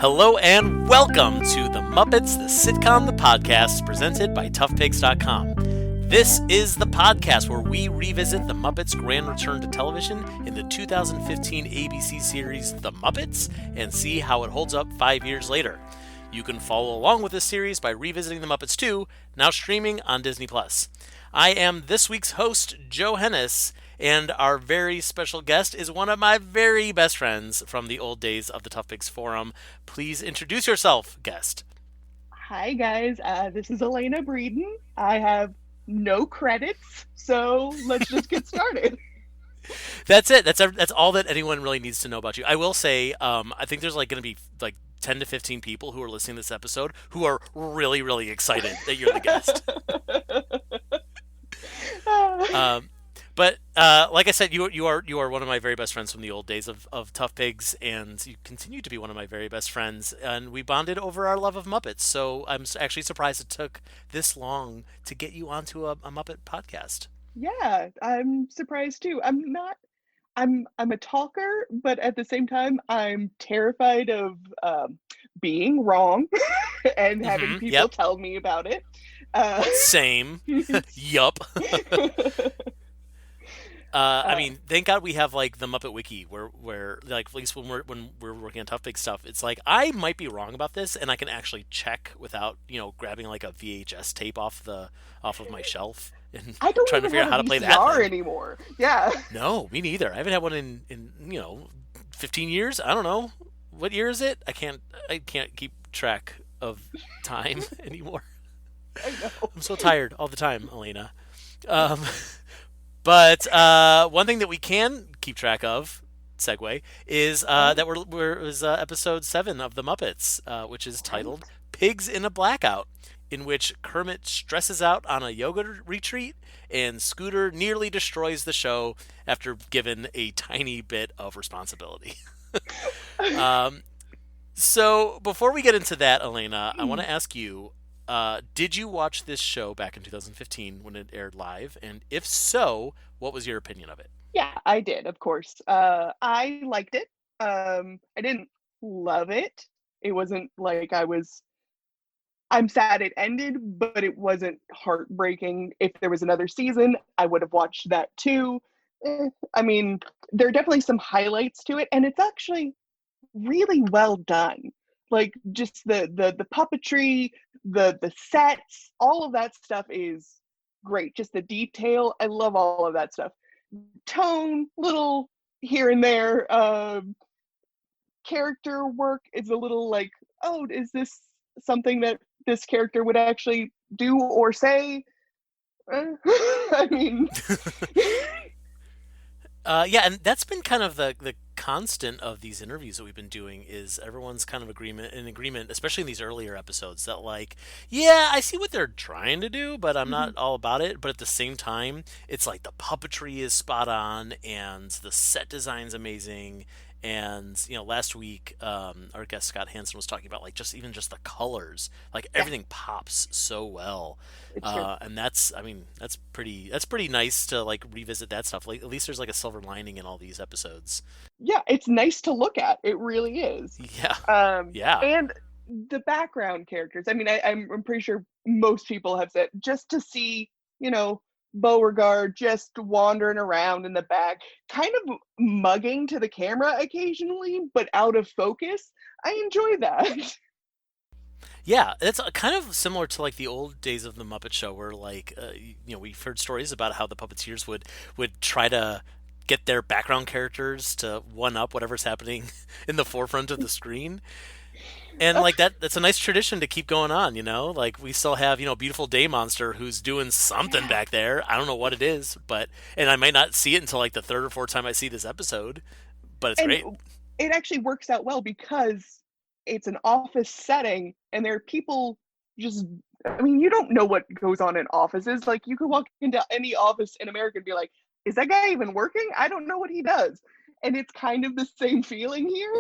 Hello and welcome to The Muppets, the Sitcom, the podcast, presented by ToughPigs.com. This is the podcast where we revisit The Muppets' grand return to television in the 2015 ABC series The Muppets and see how it holds up 5 years later. You can follow along with this series by revisiting The Muppets 2, now streaming on Disney+. I am this week's host, Joe Hennes, and our very special guest is one of my very best friends from the old days of the Tough Pigs Forum. Please introduce yourself, guest. Hi, guys. This is Alaina Breeden. I have no credits, so let's just get started. That's it. That's all that anyone really needs to know about you. I will say, I think there's going to be 10 to 15 people who are listening to this episode who are really, really excited that you're the guest. But like I said, you are one of my very best friends from the old days of Tough Pigs, and you continue to be one of my very best friends. And we bonded over our love of Muppets. So I'm actually surprised it took this long to get you onto a Muppet podcast. Yeah, I'm surprised too. I'm a talker, but at the same time, I'm terrified of being wrong and having people tell me about it. Same. Yup. I mean, thank God we have the Muppet Wiki, where at least when we're working on Tough Pig stuff, it's I might be wrong about this, and I can actually check without grabbing a VHS tape off of my shelf and I don't trying to figure out how to play that thing anymore. Yeah. No, me neither. I haven't had one in 15 years. I don't know what year is it. I can't keep track of time anymore. I know. I'm so tired all the time, Alaina. But one thing that we can keep track of, segue, is that was episode 7 of The Muppets, which is titled Pigs in a Blackout, in which Kermit stresses out on a yoga retreat and Scooter nearly destroys the show after given a tiny bit of responsibility. So before we get into that, Alaina, I want to ask you, did you watch this show back in 2015 when it aired live? And if so, what was your opinion of it? Yeah, I did, of course. I liked it. I didn't love it. It wasn't like I'm sad it ended, but it wasn't heartbreaking. If there was another season, I would have watched that too. I mean, there are definitely some highlights to it, and it's actually really well done. Just the puppetry, the sets, all of that stuff is great. Just the detail, I love all of that stuff. Tone, little here and there. Character work is a little oh, is this something that this character would actually do or say? I mean, yeah, and that's been kind of the constant of these interviews that we've been doing is everyone's kind of in agreement, especially in these earlier episodes, that yeah, I see what they're trying to do, but I'm not all about it. But at the same time, it's the puppetry is spot on and the set design's amazing. And last week, our guest Scott Hansen was talking about just the colors, everything pops so well, and that's pretty nice to revisit that stuff. At least there's a silver lining in all these episodes. Yeah, it's nice to look at. It really is. Yeah. Yeah. And the background characters. I mean, I'm pretty sure most people have said just to see Beauregard just wandering around in the back, kind of mugging to the camera occasionally, but out of focus. I enjoy that. Yeah, it's kind of similar to the old days of the Muppet Show, where we've heard stories about how the puppeteers would try to get their background characters to one up whatever's happening in the forefront of the screen. And that's a nice tradition to keep going on, we still have, Beautiful Day Monster who's doing something back there. I don't know what it is, and I might not see it until the third or fourth time I see this episode, but it's great. It actually works out well because it's an office setting and there are people you don't know what goes on in offices. You could walk into any office in America and be like, is that guy even working? I don't know what he does. And it's kind of the same feeling here.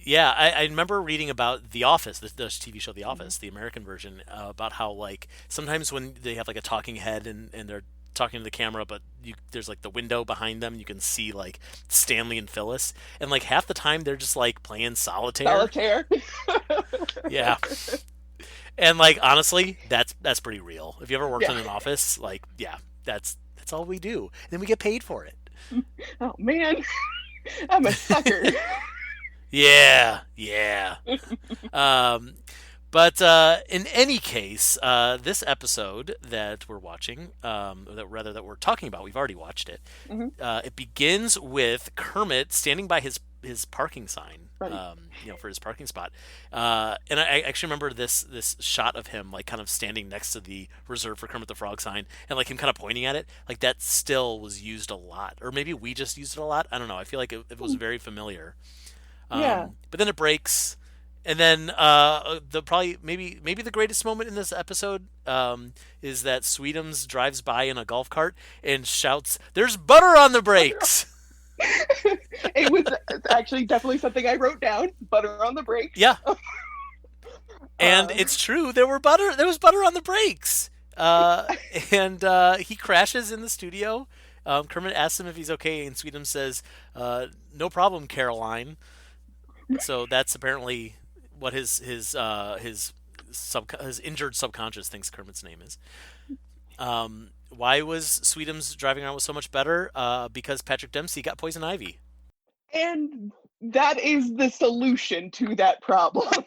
Yeah, I remember reading about The Office, the TV show The Office, the American version, about how sometimes when they have a talking head and they're talking to the camera, but there's like the window behind them. You can see like Stanley and Phyllis, and like half the time they're just like playing solitaire. Solitaire. Yeah, and like honestly, that's pretty real. If you ever worked Yeah. in an office, like yeah, that's all we do, and then we get paid for it. Oh man, I'm a sucker. Yeah, yeah. Um, but in any case, this episode that we're watching, that we're talking about, we've already watched it. Hmm. It begins with Kermit standing by his parking sign, Right. for his parking spot. And I actually remember this shot of him like kind of standing next to the reserved for Kermit the Frog sign, and like him kind of pointing at it. Like that still was used a lot, or maybe we just used it a lot. I don't know. I feel like it was very familiar. Yeah. But then it breaks, and then the probably maybe the greatest moment in this episode is that Sweetums drives by in a golf cart and shouts, "There's butter on the brakes!" It was actually definitely something I wrote down. Butter on the brakes. Yeah, and Uh, it's true. There was butter on the brakes. Uh, and he crashes in the studio. Kermit asks him if he's okay, and Sweetums says, "No problem, Caroline." So that's apparently what his injured subconscious thinks Kermit's name is. Why was Sweetums driving around with so much better? Because Patrick Dempsey got poison ivy. and that is the solution to that problem.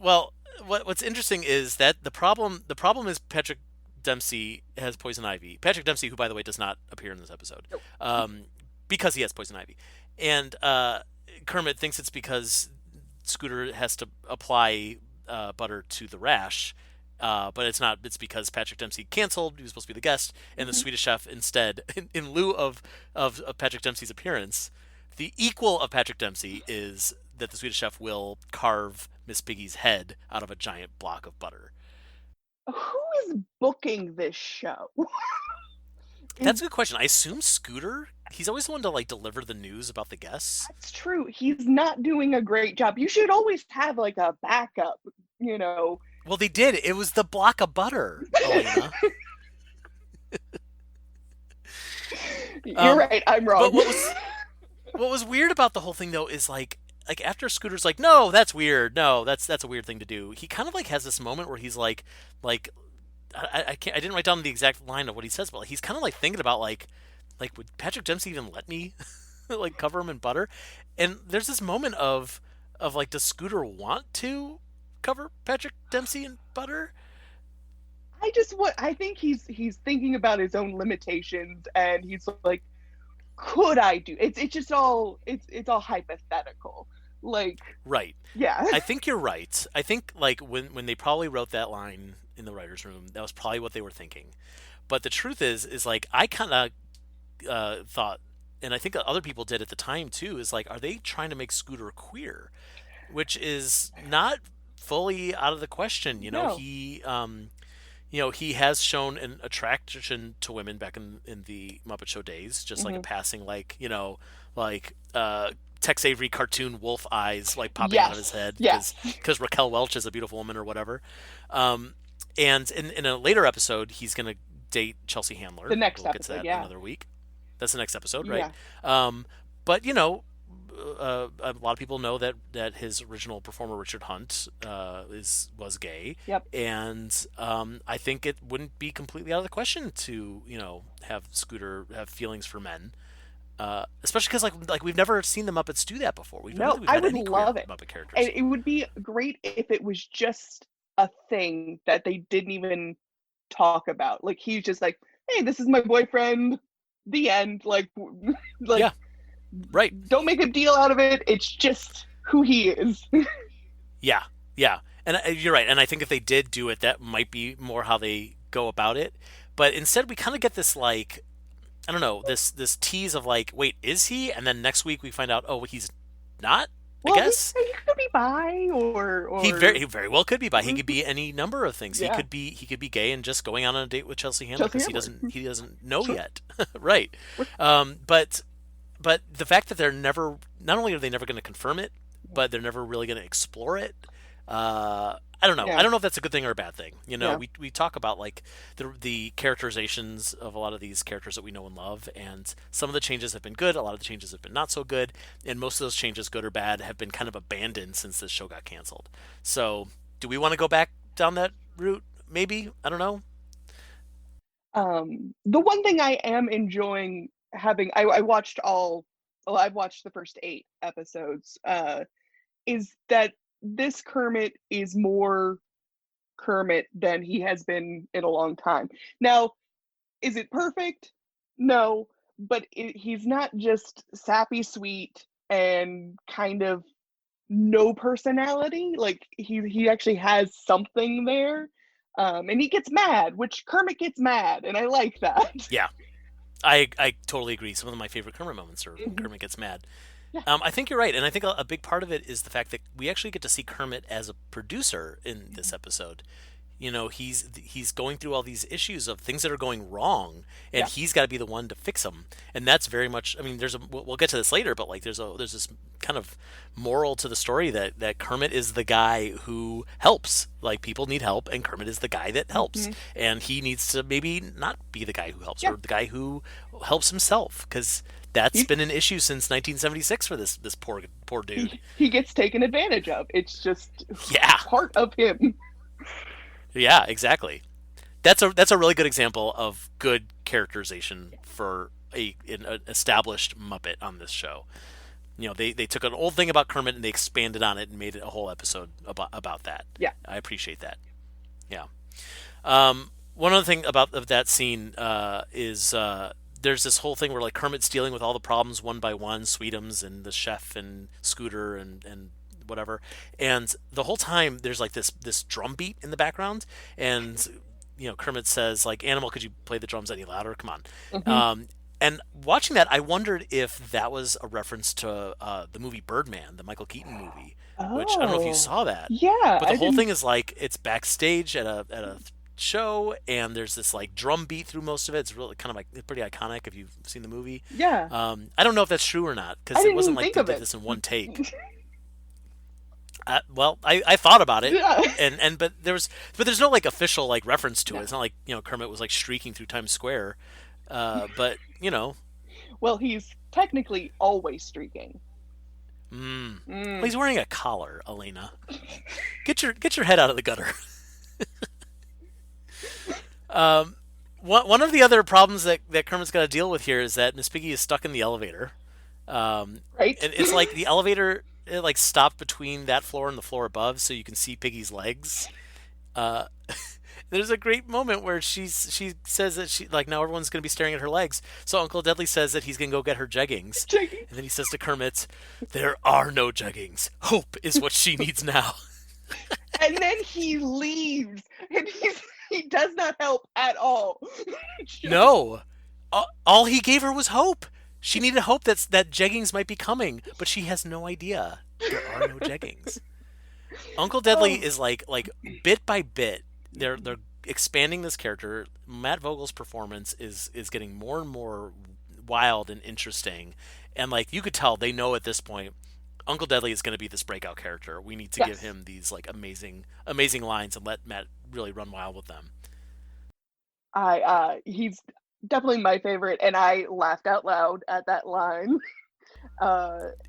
Well, what's interesting is that the problem is Patrick Dempsey has poison ivy. Patrick Dempsey, who by the way does not appear in this episode, Nope. because he has poison ivy, and Kermit thinks it's because Scooter has to apply butter to the rash. But it's not. It's because Patrick Dempsey canceled. He was supposed to be the guest, and the Mhm. Swedish Chef instead, in lieu of Patrick Dempsey's appearance, the equal of Patrick Dempsey is that the Swedish Chef will carve Miss Piggy's head out of a giant block of butter. Who is booking this show? That's Is a good question. I assume Scooter. He's always the one to like deliver the news about the guests. That's true. He's not doing a great job. You should always have like a backup, you know. Well, they did. It was the block of butter, Alaina. You're right. I'm But wrong. what was weird about the whole thing though is like after Scooter's like, no, that's weird. No, that's a weird thing to do. He kind of like has this moment where he's like I can't I didn't write down the exact line of what he says, but he's kind of like thinking about like would Patrick Dempsey even let me like cover him in butter? And there's this moment of like does Scooter want to cover Patrick Dempsey in butter? I think he's thinking about his own limitations, and he's like, could I do? It's all hypothetical. Like, Right. yeah. I think you're right. I think like when they probably wrote that line in the writers' room, that was probably what they were thinking. But the truth is like I kind of thought, and I think other people did at the time too, is like, are they trying to make Scooter queer? Which is not fully out of the question. No. He has shown an attraction to women back in the Muppet Show days, just like a Hmm. passing, like Tex Avery cartoon wolf eyes like popping out of his Yes. head Yes. because Raquel Welch is a beautiful woman or whatever. Um, and in a later episode, he's gonna date Chelsea The Handler. next We'll get to episode. that Yeah. another week. That's the next episode, right? Yeah. But a lot of people know that his original performer Richard Hunt was gay, Yep. and I think it wouldn't be completely out of the question to have Scooter have feelings for men, especially because like we've never seen the Muppets do that before. I don't No, think we've I had would any queer love it. Muppet And characters. it would be great if it was just a thing that they didn't even talk about. Like he's just like, "Hey, this is my boyfriend." The end. Like, like Yeah, right. don't make a deal out of it. It's just who he is. Yeah, yeah, and you're right. And I think if they did do it, that might be more how they go about it. But instead, we kind of get this like I don't know this tease of like, wait, is he? And then next week we find out, oh, he's not. I Well, guess he could be bi he very well could be bi. He could be any number of things. yeah, He could be gay and just going on a date with Chelsea Handler Chelsea because Handler. he doesn't know Sure. yet. Right. But the fact that they're never not only are they never going to confirm it, but they're never really going to explore it. I don't know. I Yeah, don't know if that's a good thing or a bad thing. You know, yeah. we talk about like the characterizations of a lot of these characters that we know and love, and some of the changes have been good, a lot of the changes have been not so good, and most of those changes, good or bad, have been kind of abandoned since this show got canceled. So, do we want to go back down that route? Maybe, I don't know. The one thing I am enjoying having, I watched all, well, I've watched the first 8 episodes, is that this Kermit is more Kermit than he has been in a long time. Now, is it perfect? No, but he's not just sappy sweet and kind of no personality. Like he actually has something there. And he gets mad, which Kermit gets mad, and I like that. Yeah, I totally agree. Some of my favorite Kermit moments are when Mhm. Kermit gets mad. Yeah. I think you're right, and I think a big part of it is the fact that we actually get to see Kermit as a producer in this episode. You know, he's going through all these issues of things that are going wrong, and Yeah. he's got to be the one to fix them. And that's very much. I mean, we'll get to this later, but like there's this kind of moral to the story that Kermit is the guy who helps. Like people need help, and Kermit is the guy that helps, Hmm. and he needs to maybe not be the guy who helps Yeah. or the guy who helps himself because that's He, been an issue since 1976 for this poor dude. he gets taken advantage of. It's just Yeah, part of him. yeah, exactly. That's a really good example of good characterization for an established Muppet on this show. You know, they took an old thing about Kermit and they expanded on it and made it a whole episode about that. Yeah. I appreciate that. Yeah. One other thing about of that scene is there's this whole thing where like Kermit's dealing with all the problems one by one, Sweetums and the chef and Scooter and whatever, and the whole time there's like this drum beat in the background, and you know Kermit says like, "Animal, could you play the drums any louder? Come on." Hmm. And watching that, I wondered if that was a reference to the movie Birdman, the Michael Keaton movie, which I don't know if you Oh, saw that, yeah. but the I whole didn't. thing is like it's backstage at a show, and there's this like drum beat through most of it. It's really kind of like pretty iconic if you've seen the movie. Yeah, I don't know if that's true or not I because it didn't wasn't even like think they of did it. this in one take. Well, I thought about it, Yeah. and but there's no like official like reference to it. No. It's not like Kermit was like streaking through Times Square, but Well, he's technically always streaking. well, Mm. he's wearing a collar, Alaina. Get your head out of the gutter. One of the other problems that Kermit's got to deal with here is that Miss Piggy is stuck in the elevator. Right? And it's like the elevator it like stopped between that floor and the floor above, so you can see Piggy's legs. Uh, there's a great moment where she says that she like now everyone's gonna be staring at her legs. So Uncle Deadly says that he's gonna go get her jeggings, Checking. and then he says to Kermit, "There are no jeggings. Hope is what she needs now." And then he leaves, and he does not help at all. Just, No, all he gave her was hope. She needed hope that jeggings might be coming, but she has no idea. There are no jeggings. Uncle Deadly oh, is like bit by bit they're expanding this character. Matt Vogel's performance is getting more and more wild and interesting, and like you could tell they know at this point Uncle Deadly is going to be this breakout character. We need to give yes. him these like amazing lines and let Matt really run wild with them. He's definitely my favorite, and I laughed out loud at that line.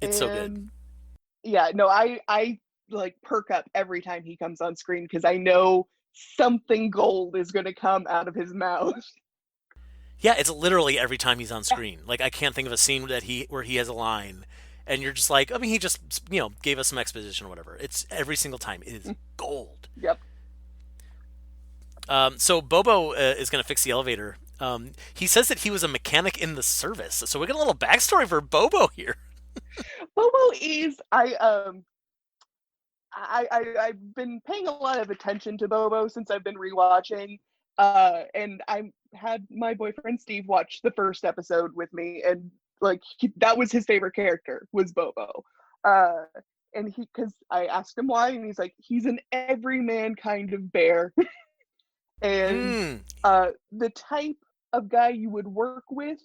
It's so good. And yeah, no, I like perk up every time he comes on screen because I know something gold is going to come out of his mouth. Yeah, it's literally every time he's on screen. Like I can't think of a scene that he where he has a line, and you're just like, I mean, he just gave us some exposition or whatever. It's every single time. It is gold. Yep. So Bobo is going to fix the elevator. He says that he was a mechanic in the service. So we get a little backstory for Bobo here. Bobo is I've been paying a lot of attention to Bobo since I've been rewatching. And I had my boyfriend Steve watch the first episode with me, and like that was his favorite character was Bobo. Uh, and he because I asked him why, and he's like, he's an everyman kind of bear, and Mm. the type of guy you would work with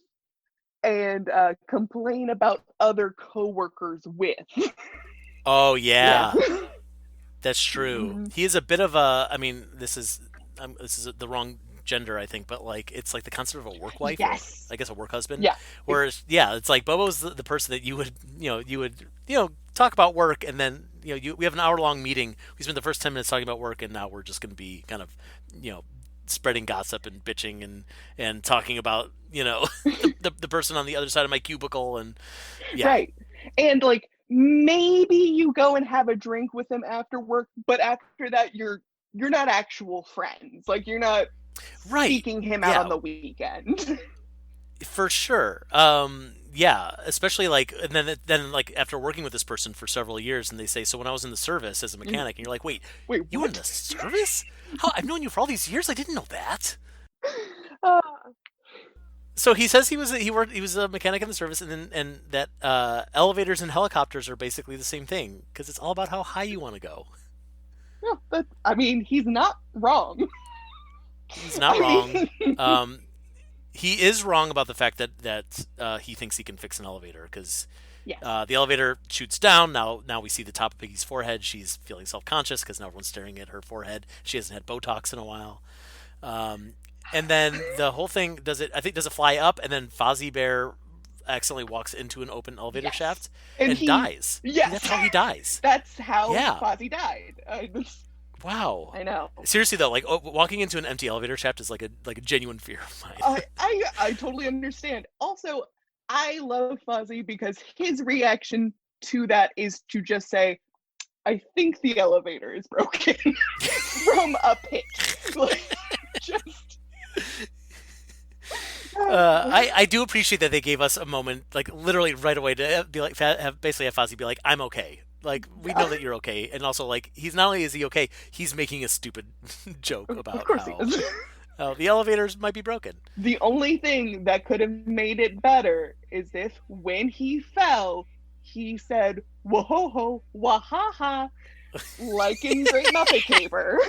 and complain about other coworkers with. Oh Yeah. yeah. That's true. Hmm. He is a bit of a. I mean, this is the wrong gender, I think, but like it's like the concept of a work wife, or Yes. I guess a work husband. Yeah. It, Whereas, yeah, it's like Bobo's the person that you would talk about work, and then we have an hour long meeting. We spent the first 10 minutes talking about work, and now we're just going to be kind of you know spreading gossip and bitching and talking about the person on the other side of my cubicle, and yeah, right. And like maybe you go and have a drink with him after work, but after that you're not actual friends. Like you're not right, seeking him out on yeah, the weekend. for sure. Yeah, especially like, and then like after working with this person for several years, and they say, so when I was in the service as a mechanic, and you're like, wait, Wait, you were in what? the service? How I've known you for all these years. I didn't know that. Uh, So he says he was a mechanic in the service, and that elevators and helicopters are basically the same thing because it's all about how high you want to go. no, I mean, he's not wrong. He's not I wrong. mean, Um, he is wrong about the fact that he thinks he can fix an elevator because yes. the elevator shoots down. Now we see the top of Piggy's forehead. She's feeling self conscious because now everyone's staring at her forehead. She hasn't had Botox in a while. Um, and then the whole thing does it fly up, and then Fozzie Bear accidentally walks into an open elevator Yes. shaft And and dies. yes, That's how he dies. that's how Yeah. Fozzie died. Wow. I know. Seriously though, like walking into an empty elevator shaft is like a genuine fear of mine. I totally understand. Also, I love Fozzie because his reaction to that is to just say, I think the elevator is broken from a pit. Like, just. I do appreciate that they gave us a moment, like literally right away, to be like, basically have Fozzie be like, "I'm okay." Like we know Yeah, that you're okay, and also like he's not only is he okay, he's making a stupid joke of about course he is. how the elevators might be broken. The only thing that could have made it better is if when he fell, he said, "Whoa, wahaha," like in Great Muppet Caper.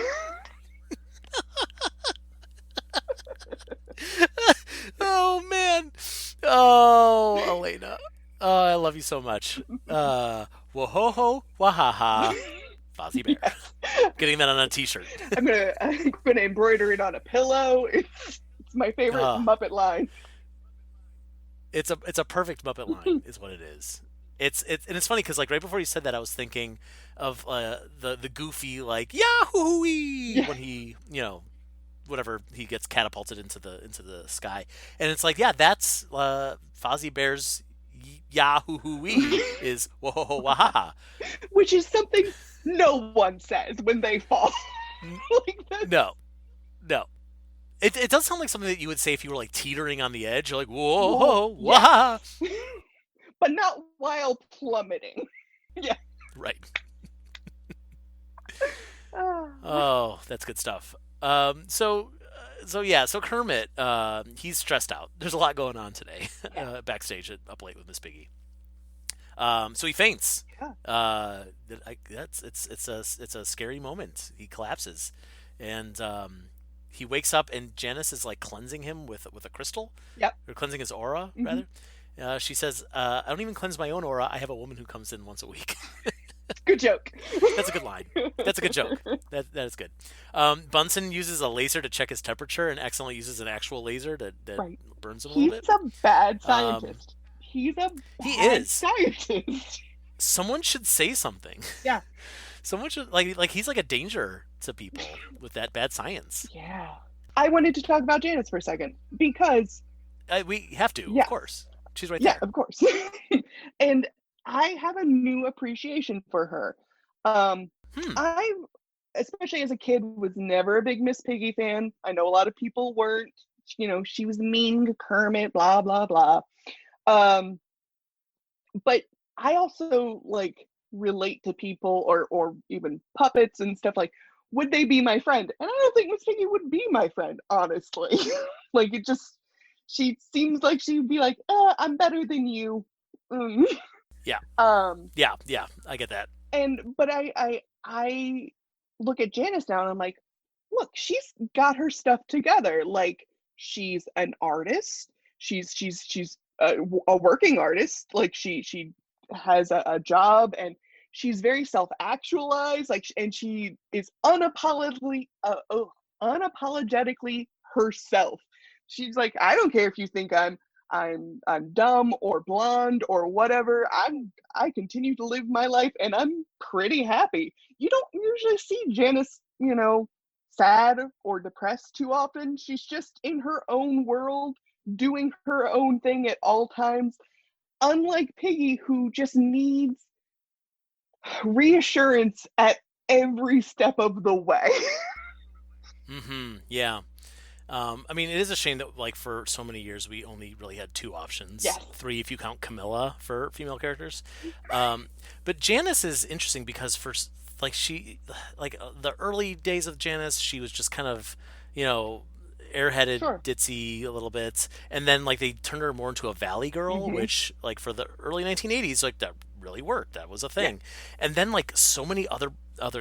Oh man, oh Alaina, oh I love you so much. Whoa wahaha, Fozzie Bear. Yes. Getting that on a T-shirt. I'm gonna embroider it on a pillow. It's my favorite uh, Muppet line. it's a perfect Muppet line, is what it is. And it's funny because like right before you said that, I was thinking of the goofy like Yahoo Yeah. when he whatever he gets catapulted into the sky, and it's like yeah, that's Fozzie Bear's Yahoo is whoa wahaha. Which is something no one says when they fall. Like that's No, no. It does sound like something that you would say if you were like teetering on the edge. You're like, whoa, whoa, yes. wahaha. But not while plummeting. Yeah. Right. Ah, Oh, that's good stuff. So Kermit, he's stressed out. There's a lot going on today, yeah. backstage up late with Miss Piggy. So he faints. Yeah. It's a scary moment. He collapses, and he wakes up, and Janice is like cleansing him with a crystal, Yep. or cleansing his aura Hmm. rather. She says, "I don't even cleanse my own aura. I have a woman who comes in once a week." Good joke. That's a good line. That's a good joke. That is good. Bunsen uses a laser to check his temperature and accidentally uses an actual laser that Right. burns him a little He's bit. a bad Um, scientist. He's a he bad is. scientist. Someone should say something. Yeah. Someone should like he's like a danger to people with that bad science. Yeah. I wanted to talk about Janice for a second because, We have to, of yeah, course. She's right yeah, there. of course. And I have a new appreciation for her. Um, Hmm. I, especially as a kid, was never a big Miss Piggy fan. I know a lot of people weren't. She was mean to Kermit, blah blah blah. Um, but I also like relate to people or even puppets and stuff like. Would they be my friend? And I don't think Miss Piggy would be my friend, honestly. Like it just, she seems like she'd be like, I'm better than you. Mm. Yeah. Um, Yeah. I get that. but I look at Janice now and I'm like, look, she's got her stuff together. Like she's an artist. She's a working artist. Like she has a job and she's very self-actualized, like, and she is unapologetically herself. She's like, I don't care if you think I'm dumb or blonde or whatever. I continue to live my life and I'm pretty happy. You don't usually see Janice, sad or depressed too often. She's just in her own world, doing her own thing at all times. Unlike Piggy, who just needs reassurance at every step of the way. Yeah. I mean, it is a shame that, like, for so many years we only really had two options, Yes. three if you count Camilla for female characters. Um, but Janice is interesting because like the early days of Janice, she was just kind of, you know, airheaded, Sure. ditzy a little bit, and then like they turned her more into a valley girl, Hmm. which like for the early 1980s, like that really worked. That was a Yeah. thing. And then like so many other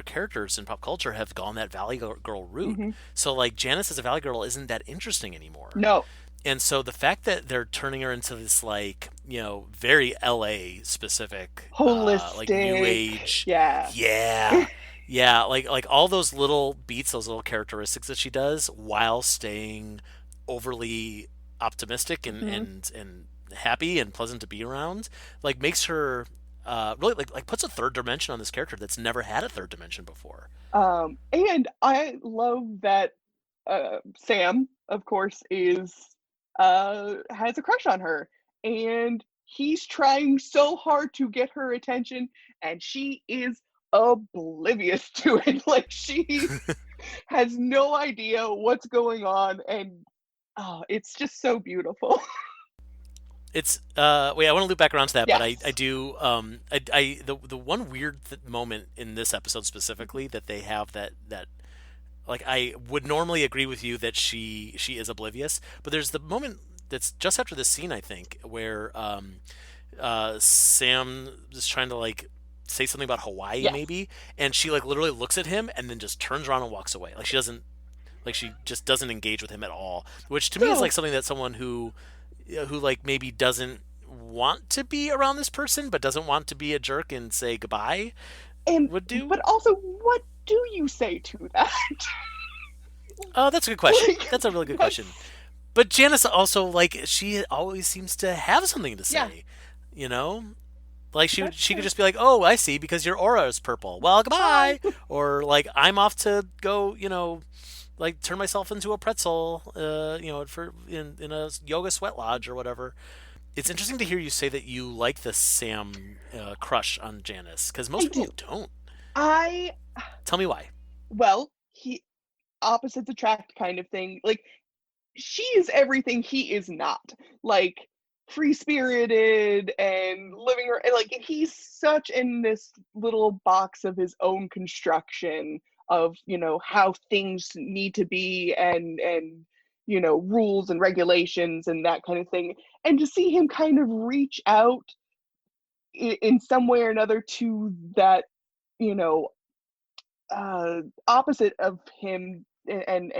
characters in pop culture have gone that valley girl route. Hmm. So like Janice as a valley girl isn't that interesting anymore. No. And so the fact that they're turning her into this like, very LA specific like new Holistic. age, Yeah. yeah. Yeah, like all those little beats, those little characteristics that she does while staying overly optimistic and Hmm. and happy and pleasant to be around, like makes her really like puts a third dimension on this character that's never had a third dimension before. And I love that Sam, of course, is has a crush on her, and he's trying so hard to get her attention, and she is oblivious to it. Like she has no idea what's going on, and oh, it's just so beautiful. It's wait, I want to loop back around to that, but I Yes. do the one weird moment in this episode specifically that they have that like I would normally agree with you that she is oblivious, but there's the moment that's just after this scene I think where Sam is trying to like say something about Hawaii Yes. maybe, and she like literally looks at him and then just turns around and walks away. Like she just doesn't engage with him at all, which to me is like So, something that someone who like maybe doesn't want to be around this person but doesn't want to be a jerk and say goodbye and would do. but also, what do you say to that? Oh, that's a good question. Like, That's a really good question. that's But Janice also like she always seems to have something to yeah, say, you know? Like that's she could true. just be like, "Oh, I see because your aura is purple. Well, Bye. goodbye." Or like, "I'm off to go, like turn myself into a pretzel, for in a yoga sweat lodge or whatever." It's interesting to hear you say that you like the Sam crush on Janice because most I people do. don't. I Tell me why. well, he opposites attract kind of thing. Like she is everything he is not. Like free spirited and living her like he's such in this little box of his own construction of how things need to be and rules and regulations and that kind of thing, and to see him kind of reach out in some way or another to that you know opposite of him, and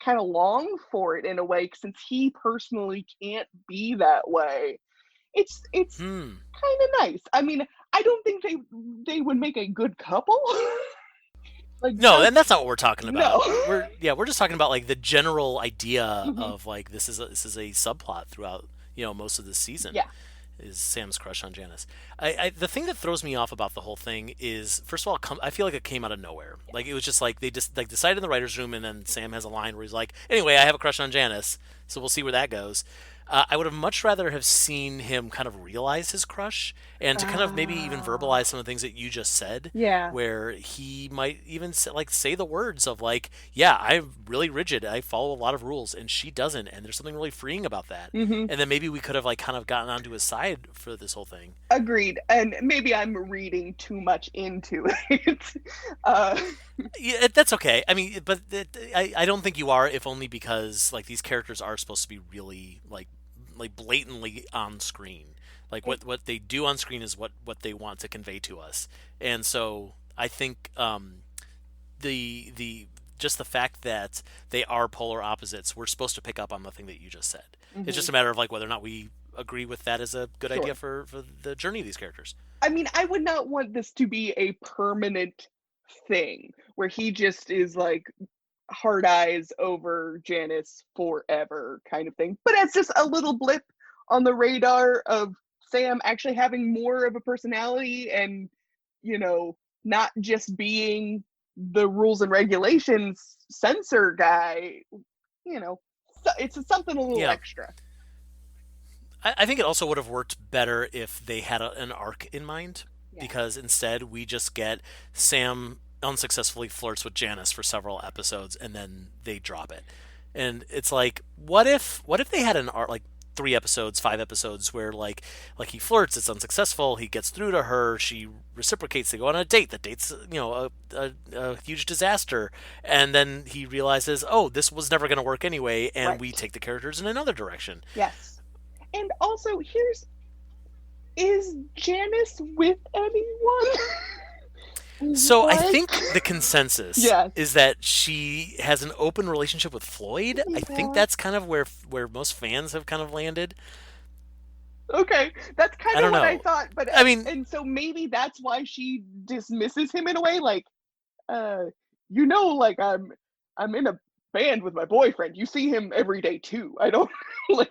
kind of long for it in a way since he personally can't be that way. It's Hmm. kind of nice. I mean, I don't think they would make a good couple. Like No, and that's that's not what we're talking no. about. We're just talking about like the general idea Hmm. of like this is a subplot throughout most of this season Yeah. is Sam's crush on Janice. The thing that throws me off about the whole thing is first of all I feel like it came out of nowhere. Like it was just like they just like decided in the writers' room, and then Sam has a line where he's like, "Anyway, I have a crush on Janice, so we'll see where that goes." I would have much rather have seen him kind of realize his crush and to kind of maybe even Ah. verbalize some of the things that you just said, Yeah. where he might even say the words of like, "Yeah, I'm really rigid. I follow a lot of rules, and she doesn't, and there's something really freeing about that." Hmm. And then maybe we could have like kind of gotten onto his side for this whole thing. Agreed. And maybe I'm reading too much into it. uh, Yeah, that's okay. I mean, but I don't think you are, if only because like these characters are supposed to be really like blatantly on screen. Like what they do on screen is what they want to convey to us, and so I think the just the fact that they are polar opposites, we're supposed to pick up on the thing that you just said. It's just mhm. a matter of like whether or not we agree with that as a good idea Sure. for the journey of these characters. I mean, I would not want this to be a permanent thing where he just is like hard eyes over Janice forever kind of thing. But it's just a little blip on the radar of Sam actually having more of a personality and, you know, not just being the rules and regulations censor guy, you know, so it's something a little Yeah. extra. I think it also would have worked better if they had an arc in mind, Yeah. because instead we just get Sam unsuccessfully flirts with Janice for several episodes and then they drop it. And it's like, what if they had an arc, like 3 episodes, 5 episodes, where he flirts, it's unsuccessful, he gets through to her, she reciprocates, they go on a date, the date's a huge disaster, and then he realizes, oh, this was never going to work anyway, and we Right. take the characters in another direction. Yes. And also, is Janice with anyone? So I What? think the consensus Yes. is that she has an open relationship with Floyd. I think Yeah. that's kind of where most fans have kind of landed. Okay. That's kind I of don't what I know. thought, but I mean, and so maybe that's why she dismisses him in a way, like, uh, you know, like I'm in a band with my boyfriend. You see him every day too. I don't like.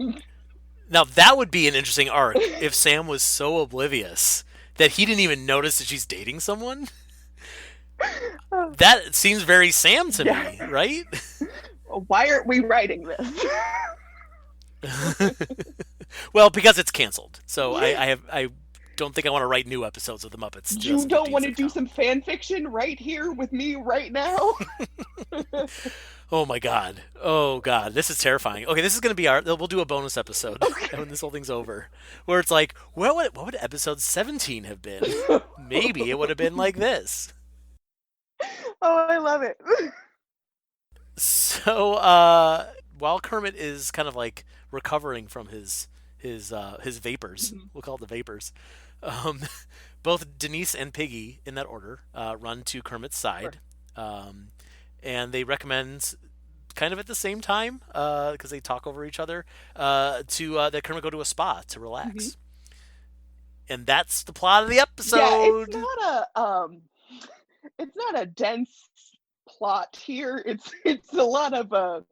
now that would be an interesting arc if Sam was so oblivious that he didn't even notice that she's dating someone. That seems very Sam to Yeah. me, right? Why aren't we writing this? Well, because it's canceled. So I don't think I want to write new episodes of the Muppets You don't 2015 want to do sitcom. some fan fiction right here with me right now? Oh my god. Oh god. This is terrifying. Okay, this is going to be we'll do a bonus episode Okay. when this whole thing's over, where it's like, well, what would episode 17 have been? Maybe it would have been like this. Oh, I love it. So, while Kermit is kind of like recovering from his vapors, Mhm. we'll call it the vapors. Um, both Denise and Piggy, in that order, run to Kermit's Sure. side, um, and they recommend, kind of at the same time, because they talk over each other, to that Kermit go to a spa to Mhm. relax, and that's the plot of the Yeah, episode. it's not a dense plot here. It's a lot of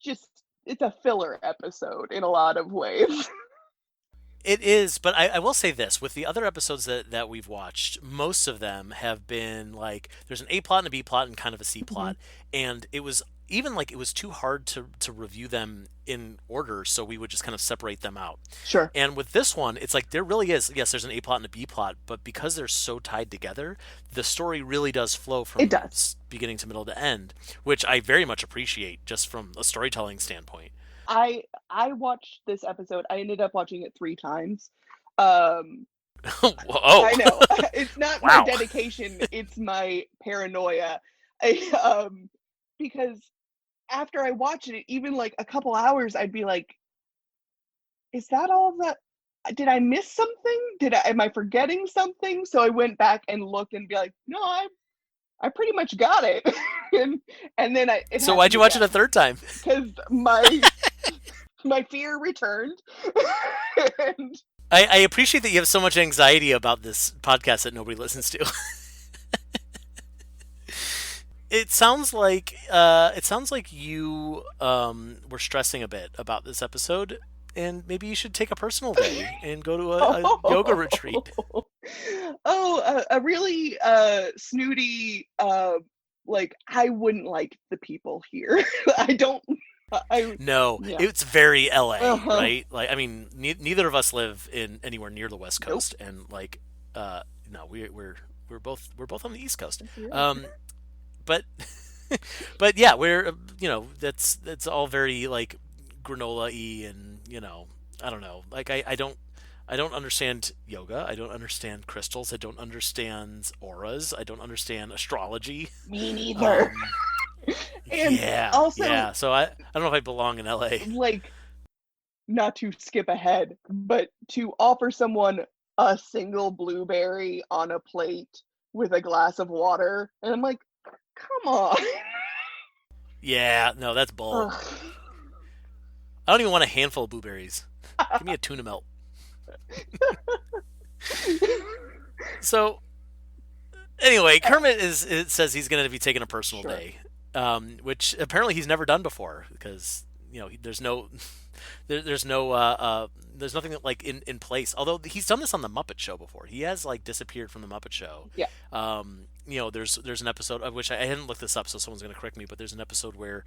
just it's a filler episode in a lot of ways. It is, but I will say this: with the other episodes that we've watched, most of them have been like there's an A plot and a B plot and kind of a C Mhm. plot, and it was even like it was too hard to review them in order, so we would just kind of separate them out. Sure. And with this one, it's like there really is, yes, there's an A plot and a B plot, but because they're so tied together, the story really does flow It from does. beginning to middle to end, which I very much appreciate just from a storytelling standpoint. I watched this episode. I ended up watching it 3 times. Um, Oh, I know. It's not my wow. dedication, it's my paranoia. I, because after I watched it, even like a couple hours, I'd be like, "Is that all that? Did I miss something? Am I forgetting something?" So I went back and looked and be like, "No, I pretty much got it." and and then it So why'd happened you watch it again a third time? because my fear returned. and I appreciate that you have so much anxiety about this podcast that nobody listens to. It sounds like you were stressing a bit about this episode, and maybe you should take a personal day and go to a yoga retreat. A really snooty like I wouldn't like the people here. I don't I No, yeah. it's very LA, Uh-huh. right? Like, I mean, neither of us live in anywhere near the West Nope. Coast, and like, no, we're both on the East Coast. Yes, we are. Um, but but yeah, that's all very like granola-y, and I don't know. Like I don't understand yoga. I don't understand crystals. I don't understand auras. I don't understand astrology. Me neither. Um, And yeah, also yeah. So I don't know if I belong in LA. like not to skip ahead, but to offer someone a single blueberry on a plate with a glass of water, and I'm like, come on. Yeah, no, that's bull. Ugh. I don't even want a handful of blueberries. Give me a tuna melt. So anyway, Kermit it says he's going to be taking a personal Sure. day, which apparently he's never done before because there's no there's no there's nothing that, like in place. Although he's done this on the Muppet Show before, he has like disappeared from the Muppet Show. Yeah. There's an episode of which I hadn't looked this up, so someone's going to correct me. But there's an episode where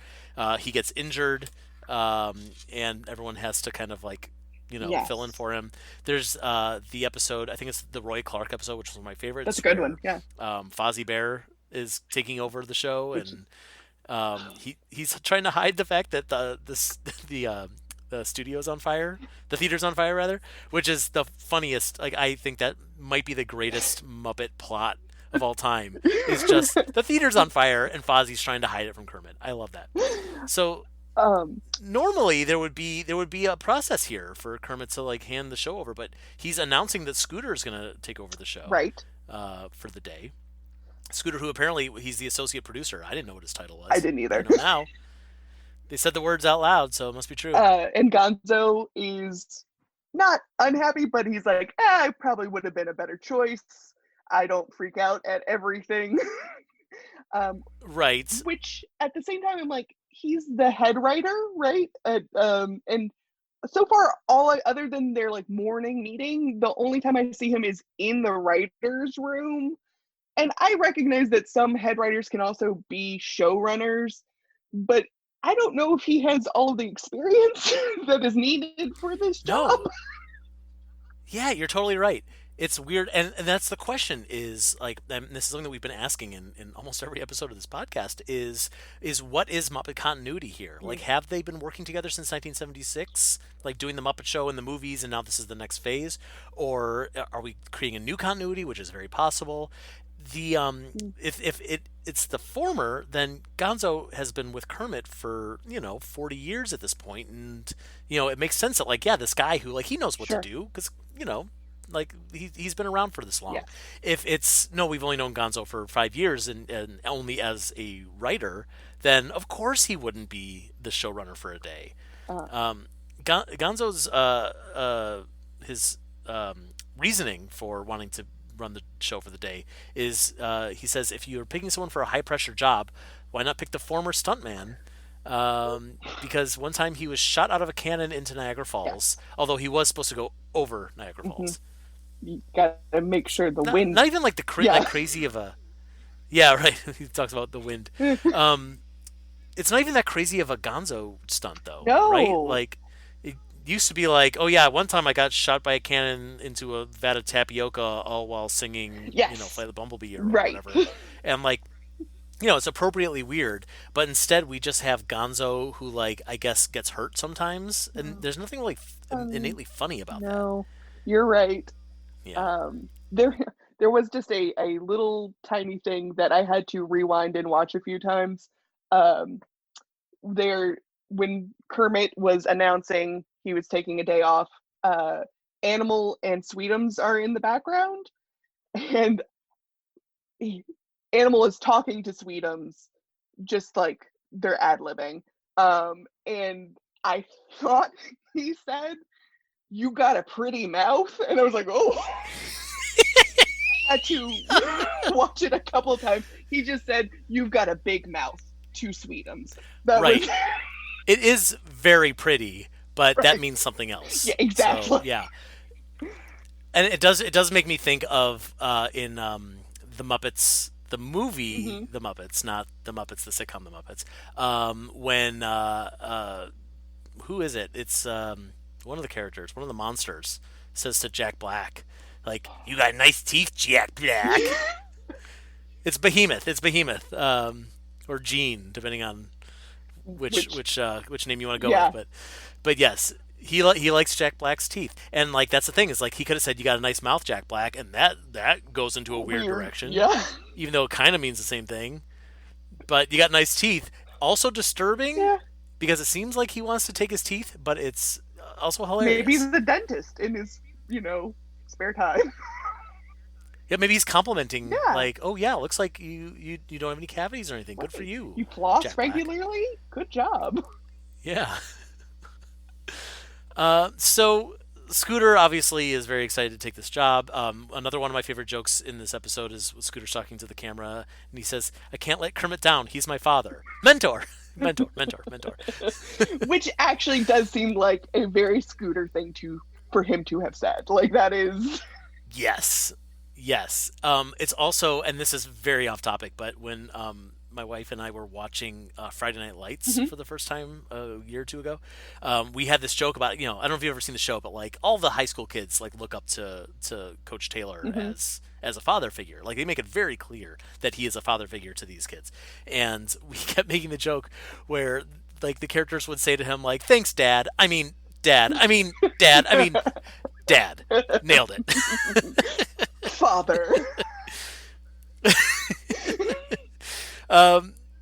he gets injured, and everyone has to kind of like fill in Yes. for him. There's the episode, I think it's the Roy Clark episode, which was one of my That's a favorites, good one. where Yeah. Fozzie Bear is taking over the show, Which and he's trying to hide the fact that the studio's on fire, the theater's on fire rather, which is the funniest. Like I think that might be the greatest Muppet plot of all time. Is just the theater's on fire and Fozzie's trying to hide it from Kermit. I love that. So um normally there would be a process here for Kermit to like hand the show over, but he's announcing that Scooter's gonna take over the show right. for the day. Scooter, who apparently he's the associate producer. I didn't know what his title I was. didn't I either. know now. They said the words out loud, so it must be true. And Gonzo is not unhappy, but he's like, I probably would have been a better choice. I don't freak out at everything. um, Right. which at the same time, I'm like, he's the head writer, right? And so far, other than their like morning meeting, the only time I see him is in the writers' room. And I recognize that some head writers can also be showrunners, but I don't know if he has all of the experience that is needed for this job. No. Yeah, you're totally right. It's weird, and that's the question. Is like, and this is something that we've been asking in almost every episode of this podcast. Is what is Muppet continuity here? Like, have they been working together since 1976, like doing the Muppet Show and the movies, and now this is the next phase, or are we creating a new continuity, which is very possible? The if it's the former, then Gonzo has been with Kermit for 40 years at this point, and it makes sense that like, yeah, this guy who like he knows what to Sure. do because like he's been around for this long. Yes. If it's no, we've only known Gonzo for 5 years and only as a writer, then of course he wouldn't be the showrunner for a day. Uh, Gonzo's his reasoning for wanting to run the show for the day is he says if you're picking someone for a high pressure job, why not pick the former stuntman? Because one time he was shot out of a cannon into Niagara Falls, yes. although he was supposed to go over Niagara Hmm. Falls. You got to make sure the Not wind. not even like Yeah. like crazy of a, yeah, right. He talks about the wind. Um, it's not even that crazy of a Gonzo stunt though, right? No. Like it used to be like, oh yeah, one time I got shot by a cannon into a vat of tapioca all while singing, Yes. Flight of the Bumblebee or Right. whatever, and like it's appropriately weird, but instead we just have Gonzo who like I guess gets hurt sometimes, and there's nothing like um, innately funny about that. no, you're right. Yeah. There there was just a little tiny thing that I had to rewind and watch a few times. Um, there when Kermit was announcing he was taking a day off, uh, Animal and Sweetums are in the background, and Animal is talking to Sweetums, just like they're ad libbing. And I thought he said, "You got a pretty mouth," and I was like, "Oh." I had to watch it a couple of times. He just said, "You've got a big mouth." To Sweetums. That was Right. It is very pretty, but that right. means something else. Yeah, So exactly. yeah, and it does make me think of in the Muppets, the movie Hmm. The Muppets, not the Muppets, the sitcom The Muppets. When who is it? It's one of the characters, one of the monsters, says to Jack Black, like, "You got nice teeth, Jack Black." It's Behemoth. It's Behemoth, or Gene, depending on which Which, which name you want to go with. yeah, But yes, he likes Jack Black's teeth, and like that's the thing is like he could have said you got a nice mouth, Jack Black, and that goes into a weird weird. direction, Yeah. even though it kind of means the same thing. But you got nice teeth. Also disturbing Yeah. because it seems like he wants to take his teeth, but it's also Maybe hilarious. the dentist in his, spare time. Yeah, maybe he's complimenting Yeah. like, "Oh yeah, looks like you don't have any cavities or anything. Good for Right. you, You floss Jack Black." regularly? Good job. Yeah. So Scooter obviously is very excited to take this job. Another one of my favorite jokes in this episode is Scooter talking to the camera, and he says, "I can't let Kermit down. He's my father, mentor, mentor, mentor, mentor." Which actually does seem like a very Scooter thing to for him to have said. Like that is Yes, yes. It's also, and this is very off topic, but when my wife and I were watching Friday Night Lights Mhm, for the first time a year or two ago, we had this joke about, I don't know if you've ever seen the show, but like all the high school kids like look up to Coach Taylor mhm. as a father figure. Like they make it very clear that he is a father figure to these kids, and we kept making the joke where like the characters would say to him like, "Thanks, Dad. I mean, Dad. I mean, Dad. I mean, Dad." Nailed it. Father.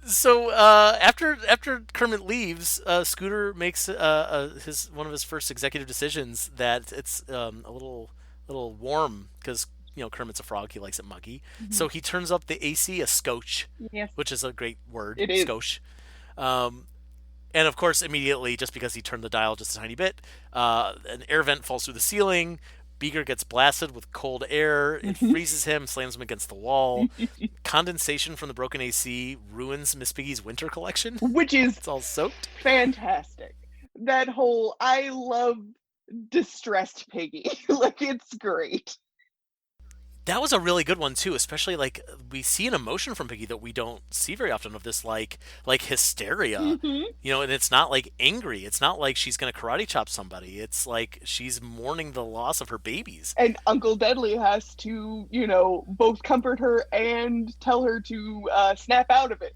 So after Kermit leaves, Scooter makes his one of his first executive decisions that it's a little warm because Kermit's a frog. He likes it muggy. Mhm. So he turns up the AC a scotch, Yes, which is a great word, it is. scotch. Um, and of course, immediately, just because he turned the dial just a tiny bit, an air vent falls through the ceiling. Beaker gets blasted with cold air. It Mhm. freezes him, slams him against the wall. Condensation from the broken AC ruins Miss Piggy's winter collection. Which is It's all soaked. fantastic. That whole I love distressed Piggy. Like it's great. That was a really good one too, especially like we see an emotion from Piggy that we don't see very often of this like hysteria. Hmm. And it's not like angry. It's not like she's gonna karate chop somebody. It's like she's mourning the loss of her babies. And Uncle Deadly has to, both comfort her and tell her to snap out of it.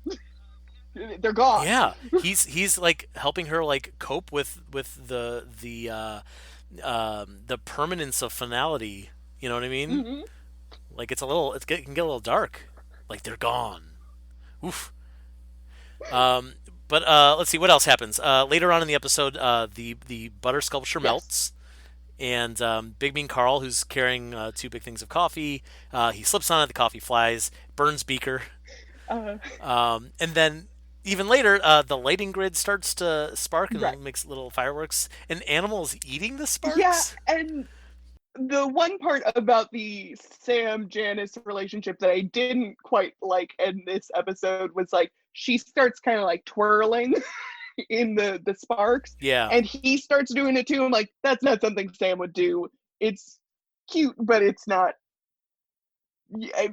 They're gone. Yeah, he's like helping her like cope with the permanence of finality. You know what I mean? Hmm. Like it can get a little dark. Like they're gone. Oof. Um, but let's see what else happens. Later on in the episode, the butter sculpture Yes. melts, and Big Mean Carl, who's carrying two big things of coffee, he slips on it. The coffee flies, burns Beaker, Uh, and then even later, the lighting grid starts to spark right. and makes little fireworks. An animal is eating the Yeah, sparks. and the one part about the Sam Janice relationship that I didn't quite like in this episode was like she starts kind of like twirling in the sparks, Yeah, and he starts doing it too. I'm like, that's not something Sam would do. It's cute, but it's not.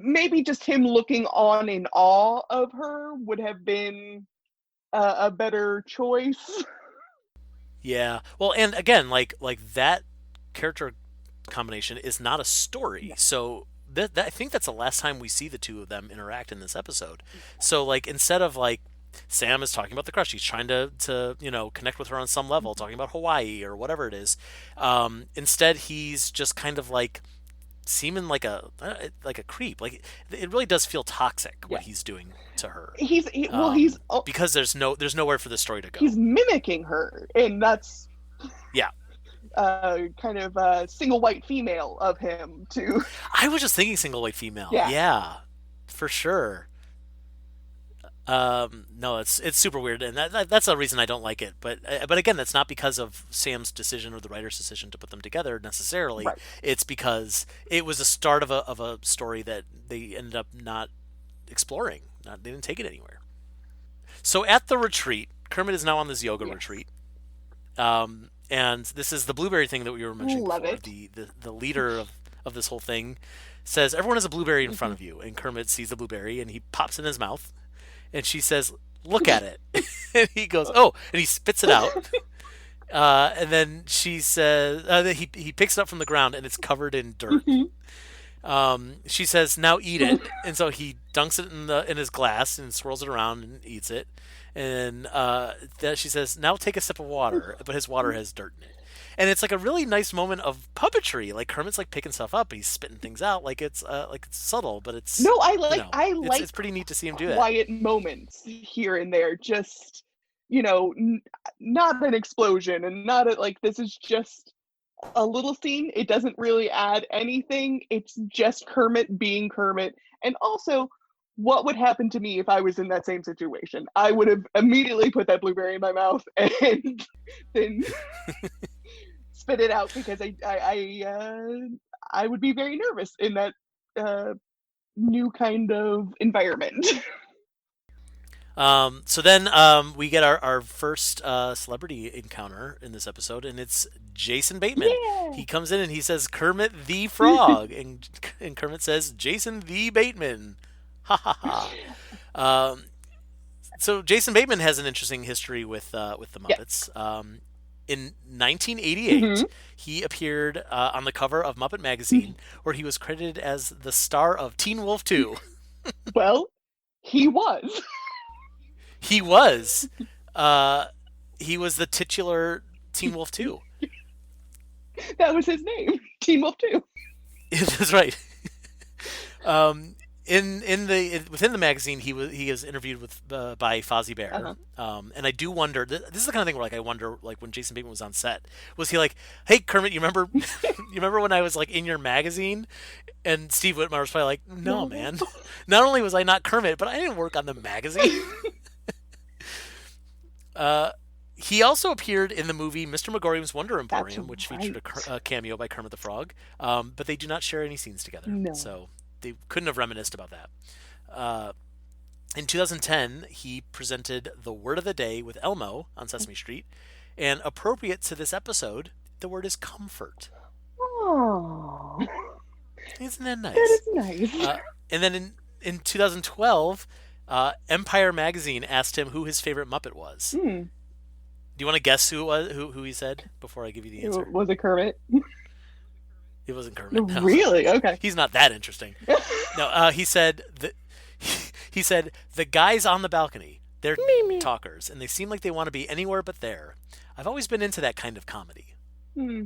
Maybe just him looking on in awe of her would have been a better choice. yeah. Well, and again, like that character combination is not a story. No. So I think that's the last time we see the two of them interact in this episode. So like instead of like Sam is talking about the crush, he's trying to connect with her on some level, talking about Hawaii or whatever it is. Instead, he's just kind of like seeming like a creep. Like it really does feel toxic what Yeah, he's doing to her. well, Because there's nowhere for the story to he's go. mimicking her, and that's Yeah, kind of a single white female of him too. I was just thinking single white female. Yeah, Yeah, for sure. No, it's super weird, and that's the reason I don't like it. But again, that's not because of Sam's decision or the writer's decision to put them together necessarily. right. It's because it was a start of a story that they ended up not exploring. They didn't take it anywhere. So at the retreat, Kermit is now on this yoga Yes, retreat, and this is the blueberry thing that we were mentioning love before. it. The leader of this whole thing says everyone has a blueberry in front Hmm. of you, and Kermit sees the blueberry and he pops in his mouth and she says, "Look at it." And he goes, "Oh," and he spits it out. And then she says, he picks it up from the ground and it's covered in dirt. Hmm. She says, "Now eat it," and so he dunks it in his glass and swirls it around and eats it. And then she says, "Now take a sip of water," but his water has dirt in it. And it's like a really nice moment of puppetry. Like Kermit's like picking stuff up, he's spitting things out. Like it's subtle, but No, I it's like pretty neat to see him do that. quiet moments here and there. Just not an explosion, and not like this is just a little scene. It doesn't really add anything. It's just Kermit being Kermit. And also, what would happen to me if I was in that same situation? I would have immediately put that blueberry in my mouth and then spit it out because I would be very nervous in that uh, new kind of environment. So then we get our first celebrity encounter in this episode, and it's Jason Bateman. Yeah. He comes in and he says, "Kermit the Frog," and Kermit says, "Jason the Bateman." Ha ha ha. So Jason Bateman has an interesting history with the Yes. Muppets. In 1988, Hmm. he appeared on the cover of Muppet Magazine, where he was credited as the star of Teen Wolf 2. Well, he was. He was. Uh, he was the titular Teen Wolf 2. That was his name. Team of Two. That's right. Um, within the magazine, he was interviewed by Fozzie Bear, Uh-huh. and I do wonder. This is the kind of thing where I wonder like when Jason Bateman was on set, was he like, "Hey Kermit, you remember you remember when I was like in your magazine?" And Steve Whitmire was probably like, "No, No. man. Not only was I not Kermit, but I didn't work on the magazine." Uh, he also appeared in the movie Mr. Megorium's Wonder That's Emporium, which featured right. a cameo by Kermit the Frog, but they do not share any scenes together, No. so they couldn't have reminisced about that. Uh, in 2010, he presented The Word of the Day with Elmo on Sesame Street, and appropriate to this episode, the word is comfort. Oh, Isn't that that nice? is nice. And then in 2012, Empire Magazine asked him who his favorite Muppet was. Hmm. Do you want to guess who it was, who he said before I give you the answer? Was it Kermit? It wasn't Kermit. No, Really? Okay. he's not that interesting. No, he said he said the guys on the balcony. They're Me, me. talkers, and they seem like they want to be anywhere but there. I've always been into that kind of comedy. Hmm.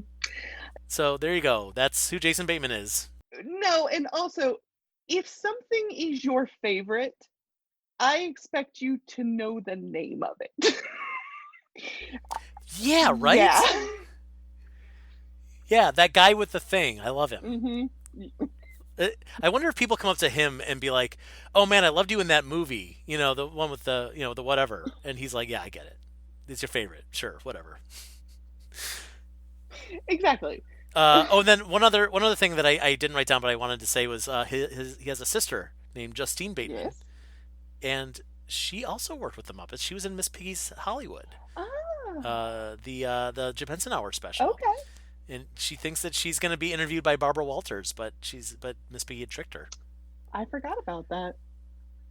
So there you go. That's who Jason Bateman is. No, and also, if something is your favorite, I expect you to know the name of it. Yeah, right. Yeah. Yeah, that guy with the thing. I love him. Hmm. I wonder if people come up to him and be like, "Oh man, I loved you in that movie. You know, the one with the the whatever." And he's like, "Yeah, I get it. It's your favorite. Sure, whatever." Exactly. And then one other thing that I didn't write down, but I wanted to say was he has a sister named Justine Bateman, Yes. and she also worked with the Muppets. She was in Miss Piggy's Hollywood, Ah, the Jim Henson Hour special, okay. and she thinks that she's going to be interviewed by Barbara Walters, but Miss Piggy had tricked her. I forgot about that.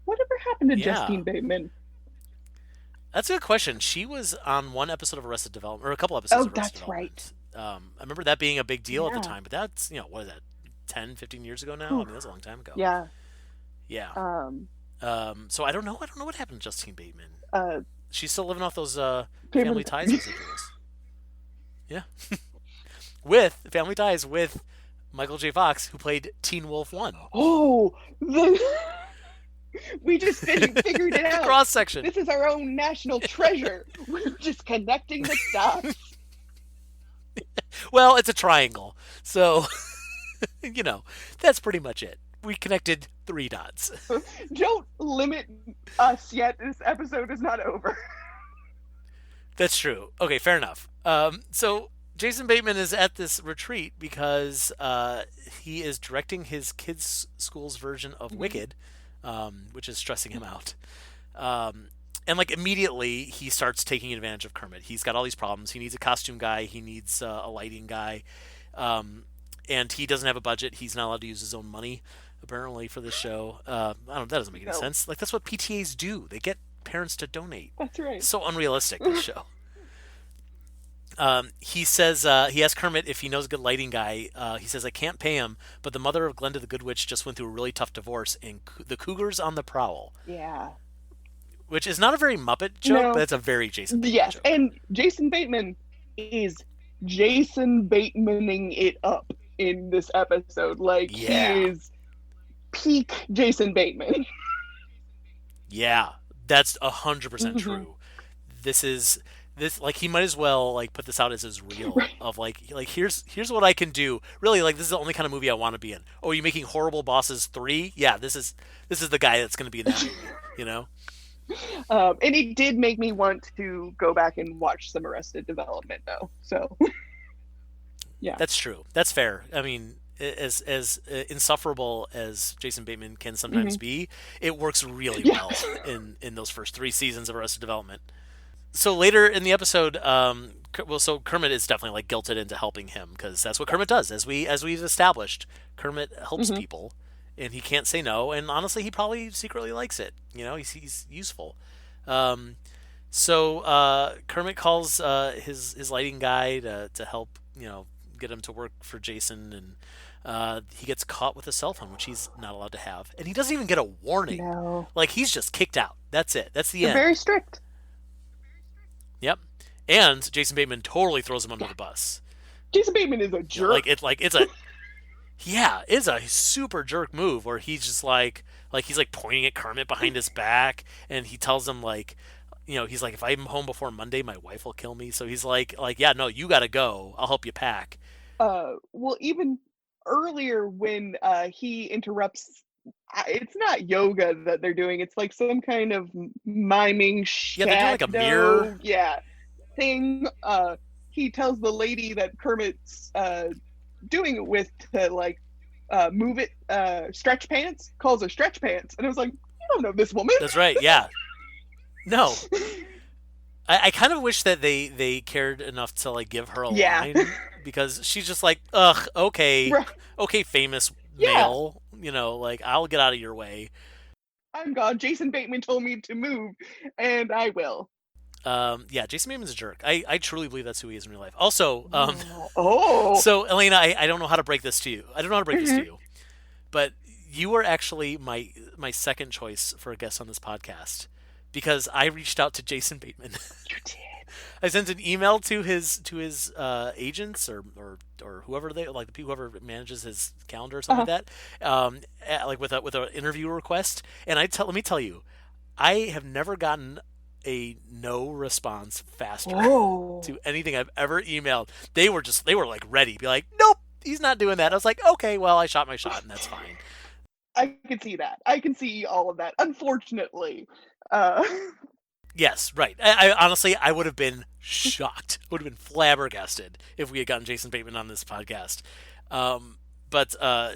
Whatever happened to Yeah, Justine Bateman? that's a good question. She was on one episode of Arrested Development, or a couple episodes Oh, of Arrested that's right. Development. I remember that being a big deal at the Yeah. time, but that's what is that, 10, 15 years ago now? I Whew. mean, that's a long time ago. Yeah. Yeah. Um. So I don't know. I don't know what happened to Justine Bateman. Uh. She's still living off those Family. Family Ties residuals. Yeah, with Family Ties with Michael J. Fox, who played Teen Wolf 1. Oh, we just figured it out. Cross section. This is our own national treasure. We're just connecting the dots. Well, it's a triangle, so that's pretty much it. We connected 3 dots. Don't limit us yet. This episode is not over. That's true. Okay, fair enough. So Jason Bateman is at this retreat because he is directing his kids' school's version of Wicked, which is stressing him out. And like immediately he starts taking advantage of Kermit. He's got all these problems. He needs a costume guy. He needs a lighting guy, and he doesn't have a budget. He's not allowed to use his own money apparently for this show. I don't. That doesn't make any No, sense. Like that's what PTAs do. They get parents to donate. that's right. So unrealistic, this show. He says he asked Kermit if he knows a good lighting guy. He says I can't pay him, but the mother of Glenda the Good Witch just went through a really tough divorce, and the Cougars on the prowl, Yeah. which is not a very Muppet joke, No. but it's a very Jason Bateman Yes, joke. and Jason Bateman is Jason Batemaning it up in this episode. Like Yeah. he is peak Jason Bateman. Yeah, that's 100% Mhm. true. This like he might as well like put this out as his reel Right. of like here's what I can do. Really, like this is the only kind of movie I want to be in. Oh, are you making Horrible Bosses 3? Yeah, this is the guy that's going to be in that movie. You know? And it did make me want to go back and watch some Arrested Development, though. So Yeah. That's true. That's fair. I mean, as insufferable as Jason Bateman can sometimes Hmm. be, it works really well Yes. in those first 3 seasons of Arrested Development. So later in the episode, so Kermit is definitely like guilted into helping him because that's what Kermit Yes. does. As we've established, Kermit helps Hmm. people, and he can't say no. And honestly, he probably secretly likes it. He's useful. Um, so Kermit calls his lighting guy to help get him to work for Jason, and he gets caught with a cell phone, which he's not allowed to have, and he doesn't even get a warning. No. Like he's just kicked out. That's it. That's the They're very end. strict. Yep. And Jason Bateman totally throws him under Yeah. the bus. Jason Bateman is a Like jerk. it's a yeah, it's a super jerk move where he's just like he's like pointing at Kermit behind his back, and he tells him like, he's like, if I'm home before Monday, my wife will kill me. So he's like yeah, no, you got to go. I'll help you pack. Well, even earlier when he interrupts, it's not yoga that they're doing. It's like some kind of miming Yeah, they're doing like a mirror. shadow, yeah, thing. He tells the lady that Kermit's doing it with to like move it, stretch pants, calls her stretch pants, and I was like, you don't know this woman. That's right. Yeah. No, I kind of wish that they cared enough to like give her a Yeah. line because she's just like, ugh, okay, Right. okay, famous Yeah. male, like I'll get out of your way. I'm God. Jason Bateman told me to move, and I will. Yeah, Jason Bateman's a jerk. I truly believe that's who he is in real life. Also, Oh. Oh. so Alaina, I don't know how to break this to you. I don't know how to break this to Mhm. you, but you were actually my second choice for a guest on this podcast because I reached out to Jason Bateman. You did. I sent an email to his agents or whoever they like the people whoever manages his calendar or something Uh-huh. like that, like with an interview request. And let me tell you, I have never gotten a no response faster Oh. to anything I've ever emailed. They were like ready, be like, nope, he's not doing that. I was like, okay, well, I shot my shot, and that's fine. I can see that. I can see all of that. Unfortunately, uh, Yes, right. I honestly, I would have been shocked. Would have been flabbergasted if we had gotten Jason Bateman on this podcast. But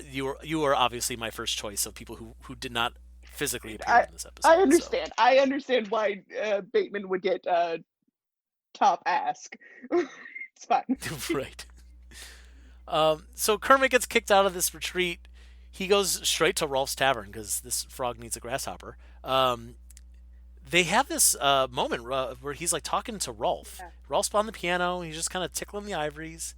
you were obviously my first choice of people who did not physically appear I in this I episode. So understand. I understand why Bateman would get top ask. It's fine. right. So Kermit gets kicked out of this retreat. He goes straight to Rolf's tavern because this frog needs a grasshopper. They have this moment where he's like talking to Rowlf. Yeah. Rolf's on the piano. He's just kind of tickling the ivories,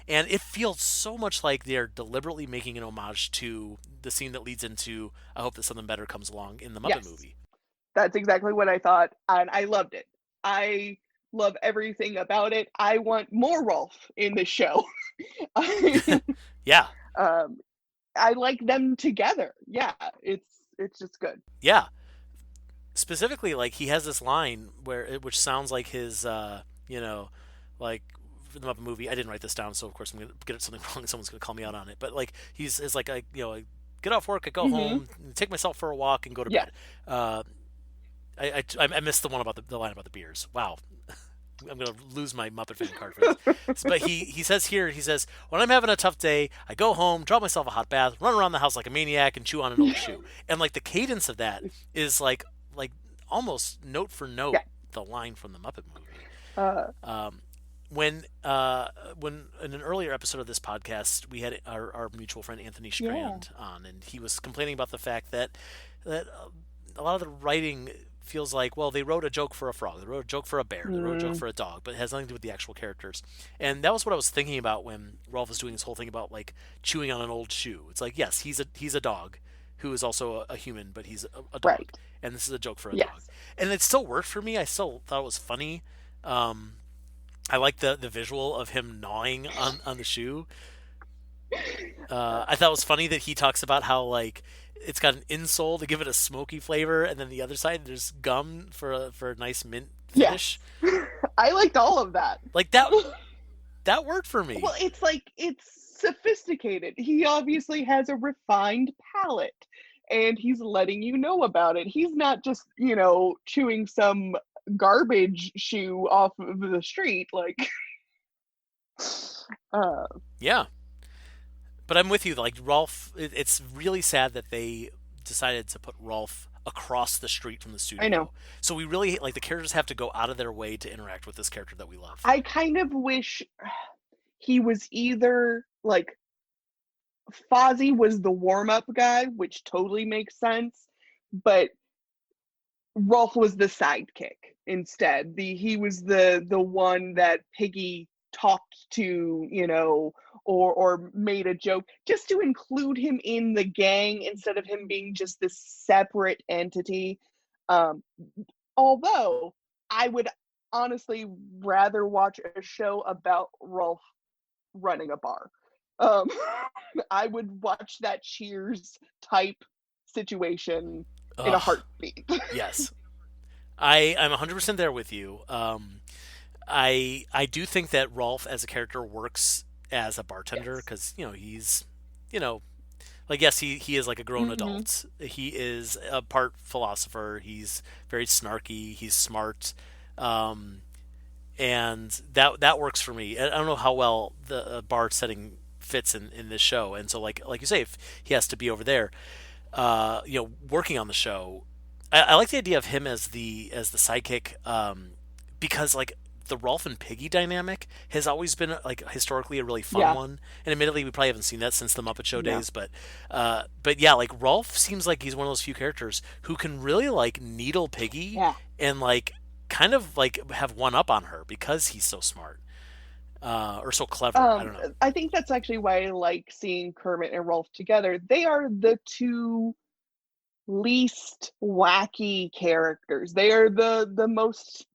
and it feels so much like they're deliberately making an homage to the scene that leads into "I hope that something better comes along" in the Muppet Yes, movie. that's exactly what I thought, and I loved it. I love everything about it. I want more Rolf in this show. Yeah, um, I like them together. Yeah, it's just good. yeah. Specifically, like he has this line which sounds like his, like for the Muppet movie. I didn't write this down, so of course I'm gonna get something wrong. And someone's gonna call me out on it. But like he's like I get off work, I go Hmm. home, take myself for a walk, and go to Yeah. bed. Uh, I missed the one about the line about the beers. Wow, I'm gonna lose my Muppet fan card for this. But he says here, he says, when I'm having a tough day, I go home, draw myself a hot bath, run around the house like a maniac, and chew on an old shoe. And like the cadence of that is like almost note for note Yeah. the line from the Muppet movie. Uh, When in an earlier episode of this podcast, we had our mutual friend Anthony yeah. Strand on, and he was complaining about the fact that a lot of the writing feels like, well, they wrote a joke for a frog, they wrote a joke for a bear, they wrote a joke Mm. for a dog, but it has nothing to do with the actual characters. And that was what I was thinking about when Rolf was doing this whole thing about like chewing on an old shoe. It's like, yes, he's a dog who is also a human, but he's a dog, Right. and this is a joke for a dog, Yes. and it still worked for me. I still thought it was funny. Um, I like the visual of him gnawing on the shoe. I thought it was funny that he talks about how like it's got an insole to give it a smoky flavor, and then the other side there's gum for a nice mint finish. Yes. I liked all of that. Like that worked for me. Well, it's like it's sophisticated. He obviously has a refined palate and he's letting you know about it. He's not just, chewing some garbage shoe off of the street like Uh, Yeah, but I'm with you. Like Rowlf, it's really sad that they decided to put Rowlf across the street from the I know. studio. So we really like the characters have to go out of their way to interact with this character that we love. I kind of wish he was either like Fozzie was the warm up guy, which totally makes sense, but Rowlf was the sidekick instead. He was the one that Piggy talked to, or made a joke just to include him in the gang instead of him being just this separate entity. Um, Although I would honestly rather watch a show about Rowlf running a bar. Um, I would watch that Cheers type situation in a Ugh, heartbeat. yes, I'm 100% there with you. I do think that Rolf as a character works as a bartender Yes. because he's you know like yes he is like a grown Mm-hmm. adult. He is a part philosopher. He's very snarky. He's smart. Um, and that works for me. I don't know how well the bar setting fits in this show, and so like you say, if he has to be over there, working on the show, I like the idea of him as the sidekick, because like the Rolf and Piggy dynamic has always been like historically a really fun Yeah. one, and admittedly we probably haven't seen that since the Muppet Show No. days, but yeah, like Rolf seems like he's one of those few characters who can really like needle Piggy Yeah. and like kind of like have one up on her because he's so smart, or so clever. I don't know. I think that's actually why I like seeing Kermit and Rolf together. They are the two least wacky characters. They are the most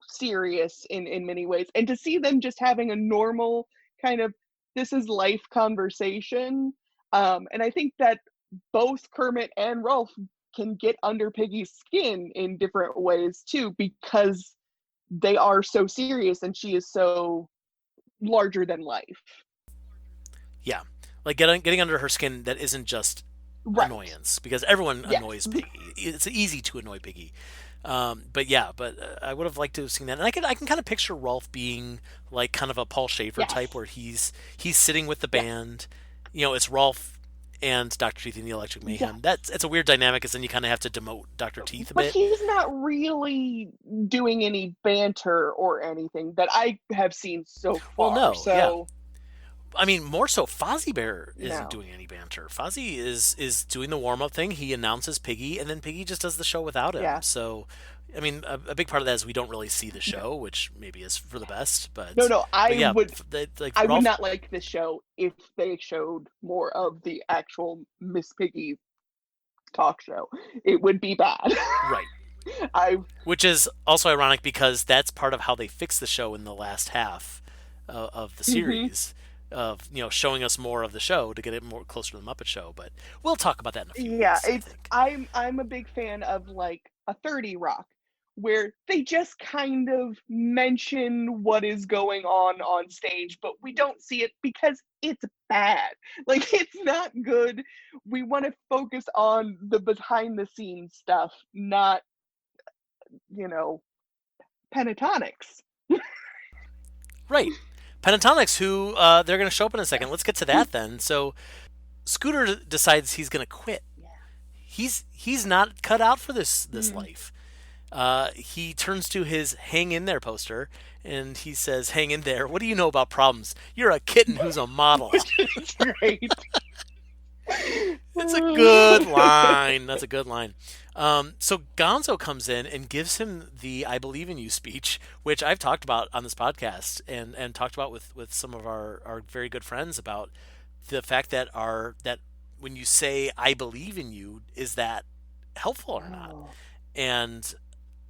serious in many ways. And to see them just having a normal kind of this is life conversation. And I think that both Kermit and Rolf can get under Piggy's skin in different ways too, because they are so serious and she is so larger than life. Yeah, like getting under her skin that isn't just Right. annoyance because everyone Yes. annoys Piggy. It's easy to annoy Piggy. But yeah, I would have liked to have seen that, and I can kind of picture Rolf being like kind of a Paul Schaefer type, Yes. where he's sitting with the Yes. band. It's Rolf and Doctor Teeth and the Electric Yes. Mayhem. That's it's a weird dynamic, because then you kind of have to demote Doctor Teeth a But bit. he's not really doing any banter or anything that I have seen so Well, far. no, yeah. So, I mean, more so, Fozzie Bear isn't no. doing any banter. Fozzie is doing the warm up thing. He announces Piggy, and then Piggy just does the show without him. Yeah. So, I mean, a big part of that is we don't really see the No. show, which maybe is for the best. No, But no. but yeah, like I would Rolf, not like this show if they showed more of the actual Miss Piggy talk show. It would be bad. right? I Which is also ironic because that's part of how they fixed the show in the last half of the mhm. series, of showing us more of the show to get it more closer to the Muppet Show. But we'll talk about that in a few Yeah, weeks, I it's think. I'm a big fan of like a 30 Rock where they just kind of mention what is going on stage, but we don't see it because it's bad. Like it's not good. We want to focus on the behind the scenes stuff, not, you know, Pentatonix. Right. Pentatonix, who they're going to show up in a second. Let's get to that then. So Scooter decides he's going to quit. Yeah. He's not cut out for this Mm. life. He turns to his "Hang in there" poster and he says, "Hang in there. What do you know about problems? You're a kitten who's a model." Which is great. It's a good line. That's a good line. So Gonzo comes in and gives him the "I believe in you" speech, which I've talked about on this podcast, and talked about with some of our very good friends about the fact that when you say "I believe in you," is that helpful or not? Oh. And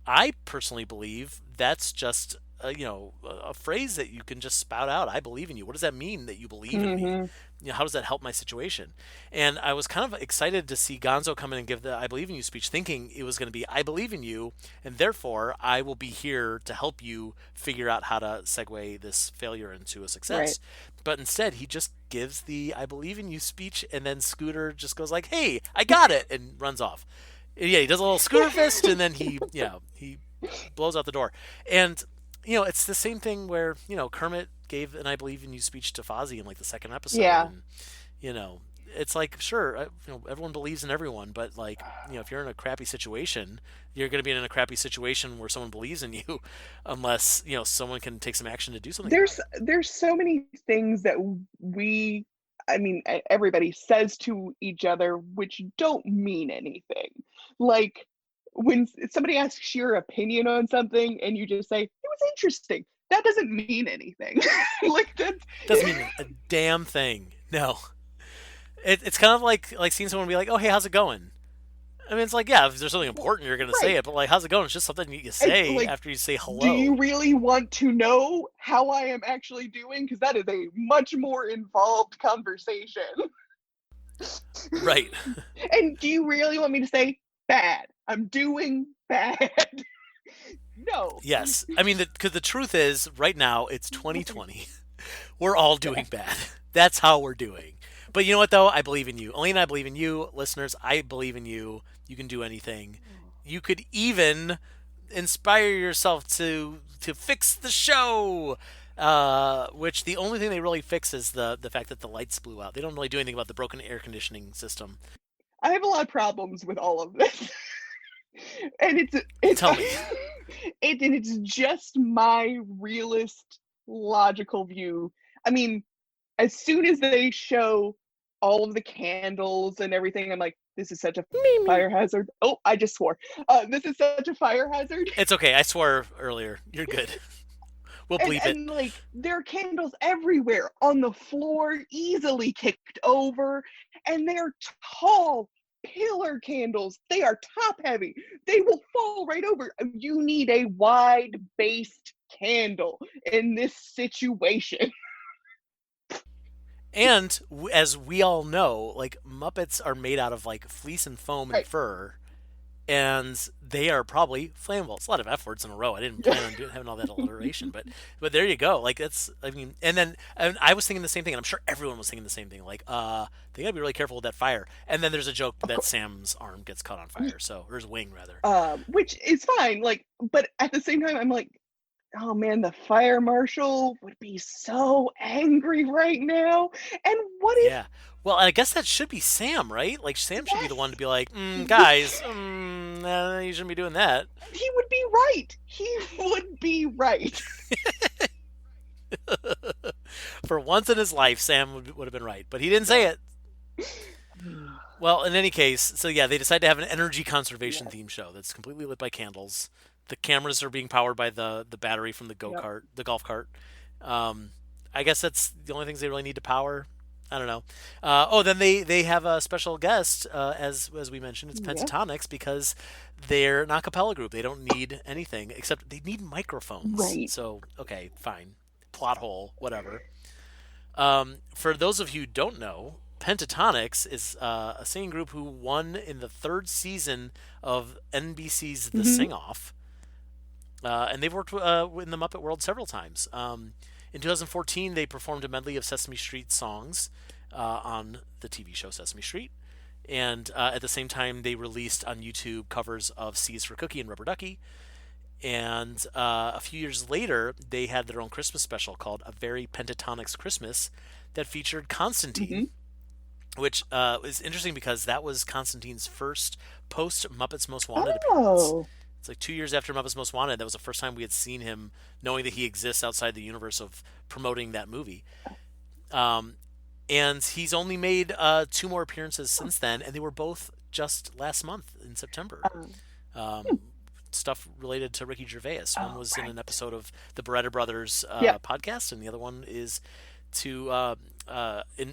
I personally believe that's just a phrase that you can just spout out. I believe in you. What does that mean that you believe in me? Hmm. How does that help my situation? And I was kind of excited to see Gonzo come in and give the "I believe in you" speech, thinking it was going to be "I believe in you, and therefore I will be here to help you figure out how to segue this failure into a Right. success." But instead, he just gives the "I believe in you" speech, and then Scooter just goes like, "Hey, I got it," and runs off. Yeah, he does a little Scooter fist, and then he blows out the door. And it's the same thing where Kermit gave an "I Believe in You" speech to Fozzie in like the second episode, Yeah. and you know, it's like sure, everyone believes in everyone, but like if you're in a crappy situation, you're going to be in a crappy situation where someone believes in you, unless someone can take some action to do something about it. There's so many things that we I mean, everybody says to each other which don't mean anything. Like when somebody asks your opinion on something and you just say, "It was interesting." That doesn't mean anything. Like that's Doesn't mean a damn thing. No, it's kind of like seeing someone be like, "Oh, hey, how's it going?" I mean, it's like, yeah, if there's something important, you're going to say right. it, but like, how's it going? It's just something you It's say like, after you say do you hello. really want to know how I am actually doing? Because that is a much more involved conversation. Right. And do you really want me to say bad? I'm doing bad. No. Yes. I mean, because the truth is, right now, it's 2020. We're all Yeah. doing bad. That's how we're doing. But you know what, though? I believe in you. Alina, I believe in you. Listeners, I believe in you. You can do anything. You could even inspire yourself to fix the show. Which the only thing they really fix is the fact that the lights blew out. They don't really do anything about the broken air conditioning system. I have a lot of problems with all of this. And it's Tell me. and it's just my realist logical view. I mean, as soon as they show all of the candles and everything, I'm like, this is such a Me me. fire hazard. Oh, I just swore. This is such a fire hazard. It's okay. I swore earlier. You're good. We'll and bleep it. and like there are candles everywhere on the floor, easily kicked over, and they're tall pillar candles. They are top heavy. They will fall right over. You need a wide based candle in this situation. And as we all know, like Muppets are made out of like fleece and foam and Right. fur, and they are probably flammable. It's a lot of F words in a row. I didn't plan on having all that alliteration, but there you go. Like that's, I mean, and I was thinking the same thing, and I'm sure everyone was thinking the same thing. Like, they gotta be really careful with that fire. And then there's a joke Of that course. Sam's arm gets caught on fire, so or his wing rather. Which is fine. Like, but at the same time, I'm like, oh man, the fire marshal would be so angry right now. And what if Yeah. Well, I guess that should be Sam, right? Like Sam should be the one to yes, be like, guys, you shouldn't be doing that. he would be right. He would be right. For once in his life, Sam would have been right, but he didn't say Yeah. it. Well, in any case, so yeah, they decide to have an energy conservation Yes. theme show that's completely lit by candles. The cameras are being powered by the battery from the go Yep. kart, the golf cart. Um, I guess that's the only things they really need to power. I don't know. Then they have a special guest, as we mentioned, it's Yeah. Pentatonix because they're an a cappella group. They don't need anything except they need microphones. Right. So okay, fine, plot hole, whatever. For those of you who don't know, Pentatonix is a singing group who won in the third season of NBC's The Hmm. Sing Off, and they've worked in the Muppet world several times. In 2014, they performed a medley of Sesame Street songs on the TV show Sesame Street. And at the same time, they released on YouTube covers of C's for Cookie and Rubber Ducky. And a few years later, they had their own Christmas special called A Very Pentatonix Christmas that featured Constantine, Hmm. which is interesting because that was Constantine's first post Muppets Most Wanted appearance. Oh. It's like 2 years after Muppets Most Wanted. That was the first time we had seen him, knowing that he exists outside the universe of promoting that movie. Um, and he's only made two more appearances since then, and they were both just last month in September. Um, Um, Stuff related to Ricky Gervais. One oh, was in right. an episode of the Beretta Brothers Yeah. podcast, and the other one is to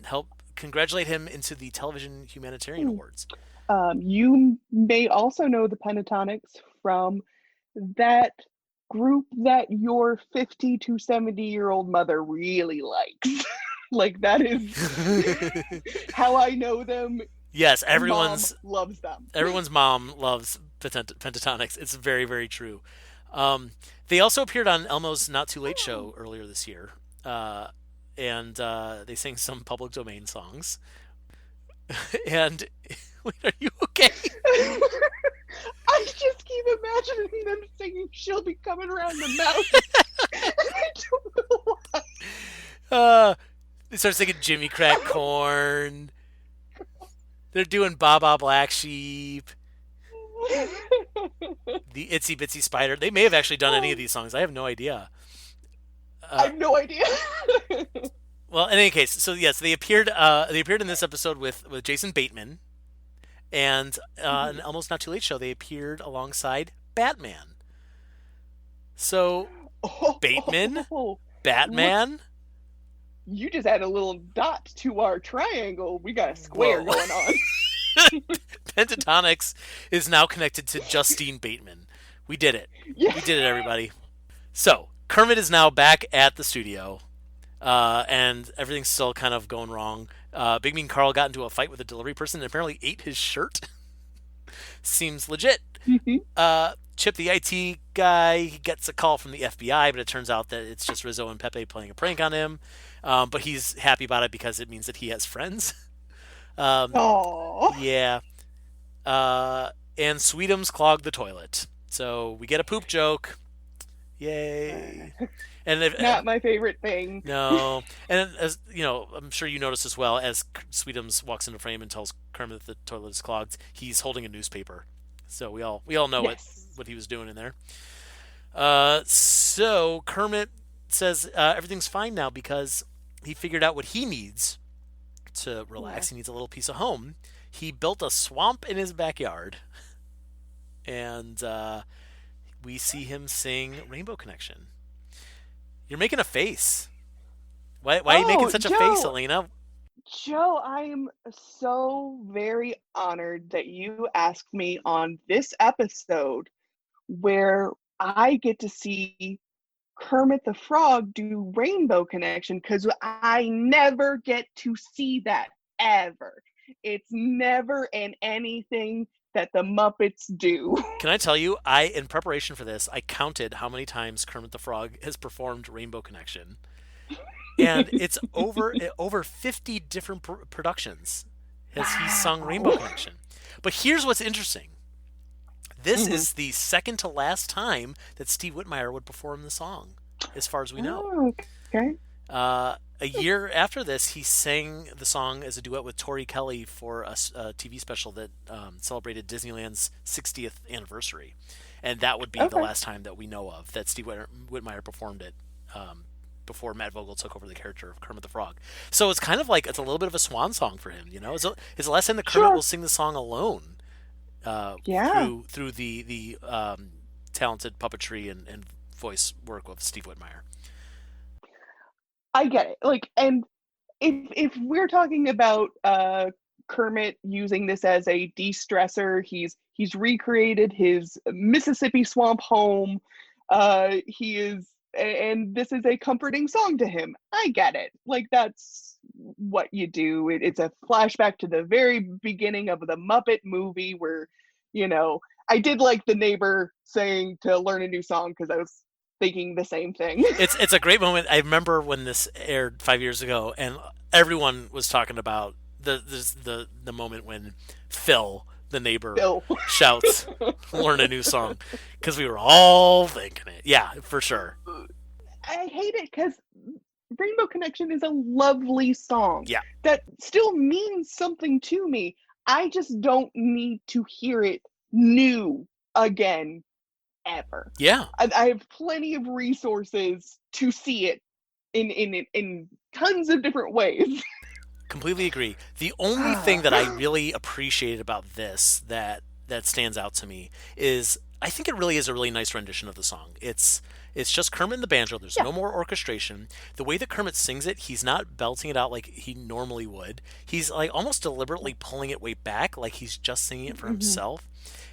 help congratulate him into the Television Humanitarian Hmm. Awards. You may also know the Pentatonix from that group that your 50 to 70-year-old mother really likes. Like that is how I know them. Yes, Mom loves them. everyone's mom loves Pentatonix. It's very very true. They also appeared on Elmo's Not Too Late Oh. show earlier this year, and they sang some public domain songs. And wait, are you okay? I just keep imagining them singing "She'll Be Coming Around the Mountain." I don't know Uh, they start singing Jimmy Crack Corn. They're doing Baba Black Sheep, why. the Itsy Bitsy Spider. They may have actually done any of these songs. I have no idea. I Uh, have no idea. well, in any case, so yes, they appeared. They appeared in this episode with Jason Bateman, and in Almost Not Too Late show they appeared alongside Batman. So Oh, Bateman, look, Batman. you just add a little dot to our triangle. We got a square Whoa. going on. Pentatonix is now connected to Justine Bateman. We did it. Yeah. We did it, everybody. So Kermit is now back at the studio, and everything's still kind of going wrong. Big Mean Carl got into a fight with a delivery person and apparently ate his shirt. Seems legit. Chip, the IT guy, he gets a call from the FBI, but it turns out that it's just Rizzo and Pepe playing a prank on him. But he's happy about it because it means that he has friends. Oh. Yeah. And Sweetums clogged the toilet. So we get a poop joke. Yay. And Not my favorite thing. no. And as you know, I'm sure you noticed as well, as Sweetums walks into frame and tells Kermit that the toilet is clogged, he's holding a newspaper. So we all know Yes. what he was doing in there. So Kermit says everything's fine now because he figured out what he needs to relax. Yeah. He needs a little piece of home. He built a swamp in his backyard, and we see him sing Rainbow Connection. You're making a face. Why are you making Oh, such a face, Alaina? Joe, I am so very honored that you asked me on this episode where I get to see Kermit the Frog do Rainbow Connection because I never get to see that ever. It's never in anything that the Muppets do. Can I tell you, in preparation for this, I counted how many times Kermit the Frog has performed Rainbow Connection, and it's over 50 different productions has he sung Rainbow Wow. Connection. But here's what's interesting. This Mhm. is the second to last time that Steve Whitmire would perform the song, as far as we know. Oh, okay. A year after this, he sang the song as a duet with Tori Kelly for a TV special that celebrated Disneyland's 60th anniversary. And that would be the Okay. last time that we know of that Steve Whitmire performed it before Matt Vogel took over the character of Kermit the Frog. So it's kind of like it's a little bit of a swan song for him, you know? It's the last time that Kermit Sure. will sing the song alone Yeah. through the talented puppetry and voice work of Steve Whitmire. I get it. Like, and if we're talking about Kermit using this as a de-stressor, he's recreated his Mississippi swamp home. He is, and this is a comforting song to him. I get it. Like that's what you do. It's a flashback to the very beginning of the Muppet movie where, you know, I did like the neighbor saying to learn a new song because I was thinking the same thing. It's a great moment. I remember when this aired 5 years ago, and everyone was talking about the moment when Phil, the neighbor, Bill. shouts, "Learn a new song," because we were all thinking it. Yeah, for sure. I hate it because Rainbow Connection is a lovely song Yeah, that still means something to me. I just don't need to hear it new again ever. yeah. I have plenty of resources to see it in tons of different ways. Completely agree. The only thing that I really appreciate about this that stands out to me is I think it really is a really nice rendition of the song. It's just Kermit and the banjo. There's Yeah. no more orchestration. The way that Kermit sings it, he's not belting it out like he normally would. He's like almost deliberately pulling it way back, like he's just singing it for Mhm. himself.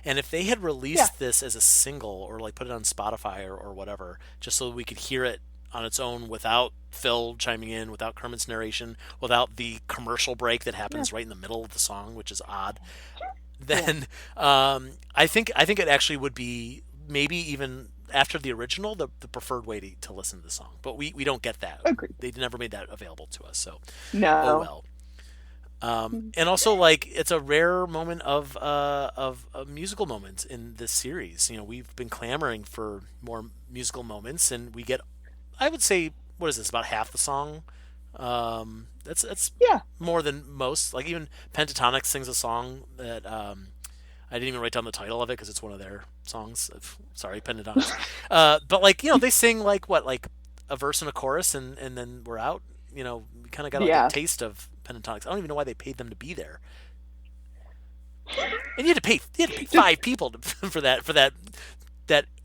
And if they had Yeah. released this as a single or like put it on Spotify or whatever, just so we could hear it on its own without Phil chiming in, without Kermit's narration, without the commercial break that Yeah. happens right in the middle of the song, which is odd, Yeah. then I think it actually would be maybe even after the original the preferred way to listen to the song. But we don't get that. Agreed. They never made that available to us. So oh No. well. And also, like, it's a rare moment of a musical moment in this series. You know, we've been clamoring for more musical moments, and we get, I would say, what is this? About half the song. That's Yeah. more than most. Like even Pentatonix sings a song that I didn't even write down the title of it because it's one of their songs. Sorry, Pentatonix. But like they sing like what, like a verse and a chorus, and then we're out. We kind of got like a Yeah. taste of Pentatonix. I don't even know why they paid them to be there. And you had to pay Just, five people for that